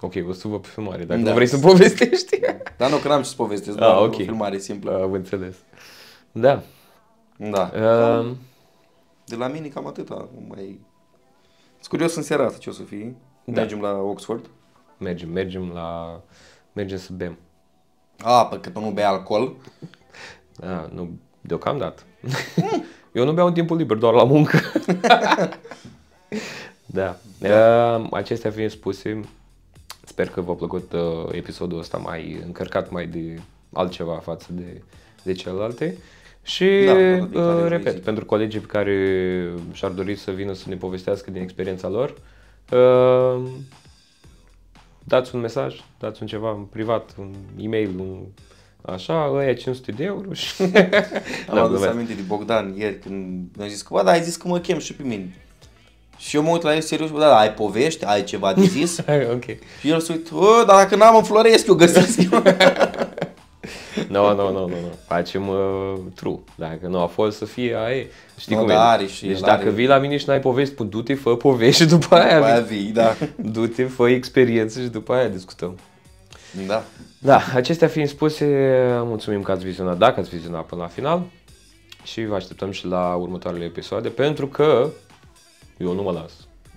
Ok, o să vă pe filmare, dacă nu vrei să povestești. Dar nu, că n-am ce să povestesc, doar o filmare simplă. Am înțeles. Da. De la mine cam atâta. Sunt curios în seara asta ce o să fie. Mergem la Oxford. Mergem să bem. Păi că tu nu bei alcool. Nu, deocamdată. Eu nu beau în timpul liber, doar la muncă. Da. Acestea fiind spuse, sper că v-a plăcut episodul ăsta mai încărcat mai de altceva față de celelalte. Și repet, pentru colegii pe care și-ar dori să vină să ne povestească din experiența lor, dați un mesaj, dați un ceva în privat, un e-mail, așa, ăia 500 de euro și... Am adus aminte de Bogdan ieri când mi-a zis că, ai zis că mă chem și pe mine. Și eu mă uit la el serios, bă, da, ai povești, ai ceva de zis? Ok. Și el se uită, dar dacă n-am înfloresc, eu găsesc. Nu. Facem true. Dacă nu a fost să fie, aia e. Știi No, cum da, e? are și Deci el dacă are. vii la mine și n-ai povesti, spun, du-te, fă povești și după aia După aia vii. vii, da. Du-te, fă experiență și după aia discutăm. Da. Da, acestea fiind spuse, mulțumim că ați vizionat, dacă ați vizionat până la final. Și vă așteptăm și la următoarele episoade, pentru că eu nu mă las.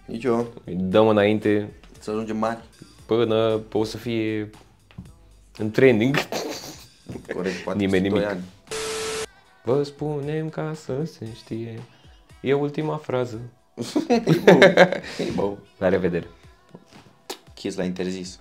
Nici eu. Îi dăm înainte Să ajungem mari. până o să fie în trending. Corect, poate Nimeni peste 2 nimic. ani. Vă spunem ca să se știe. E ultima frază. Ei, bă. La revedere! Kiss la interzis.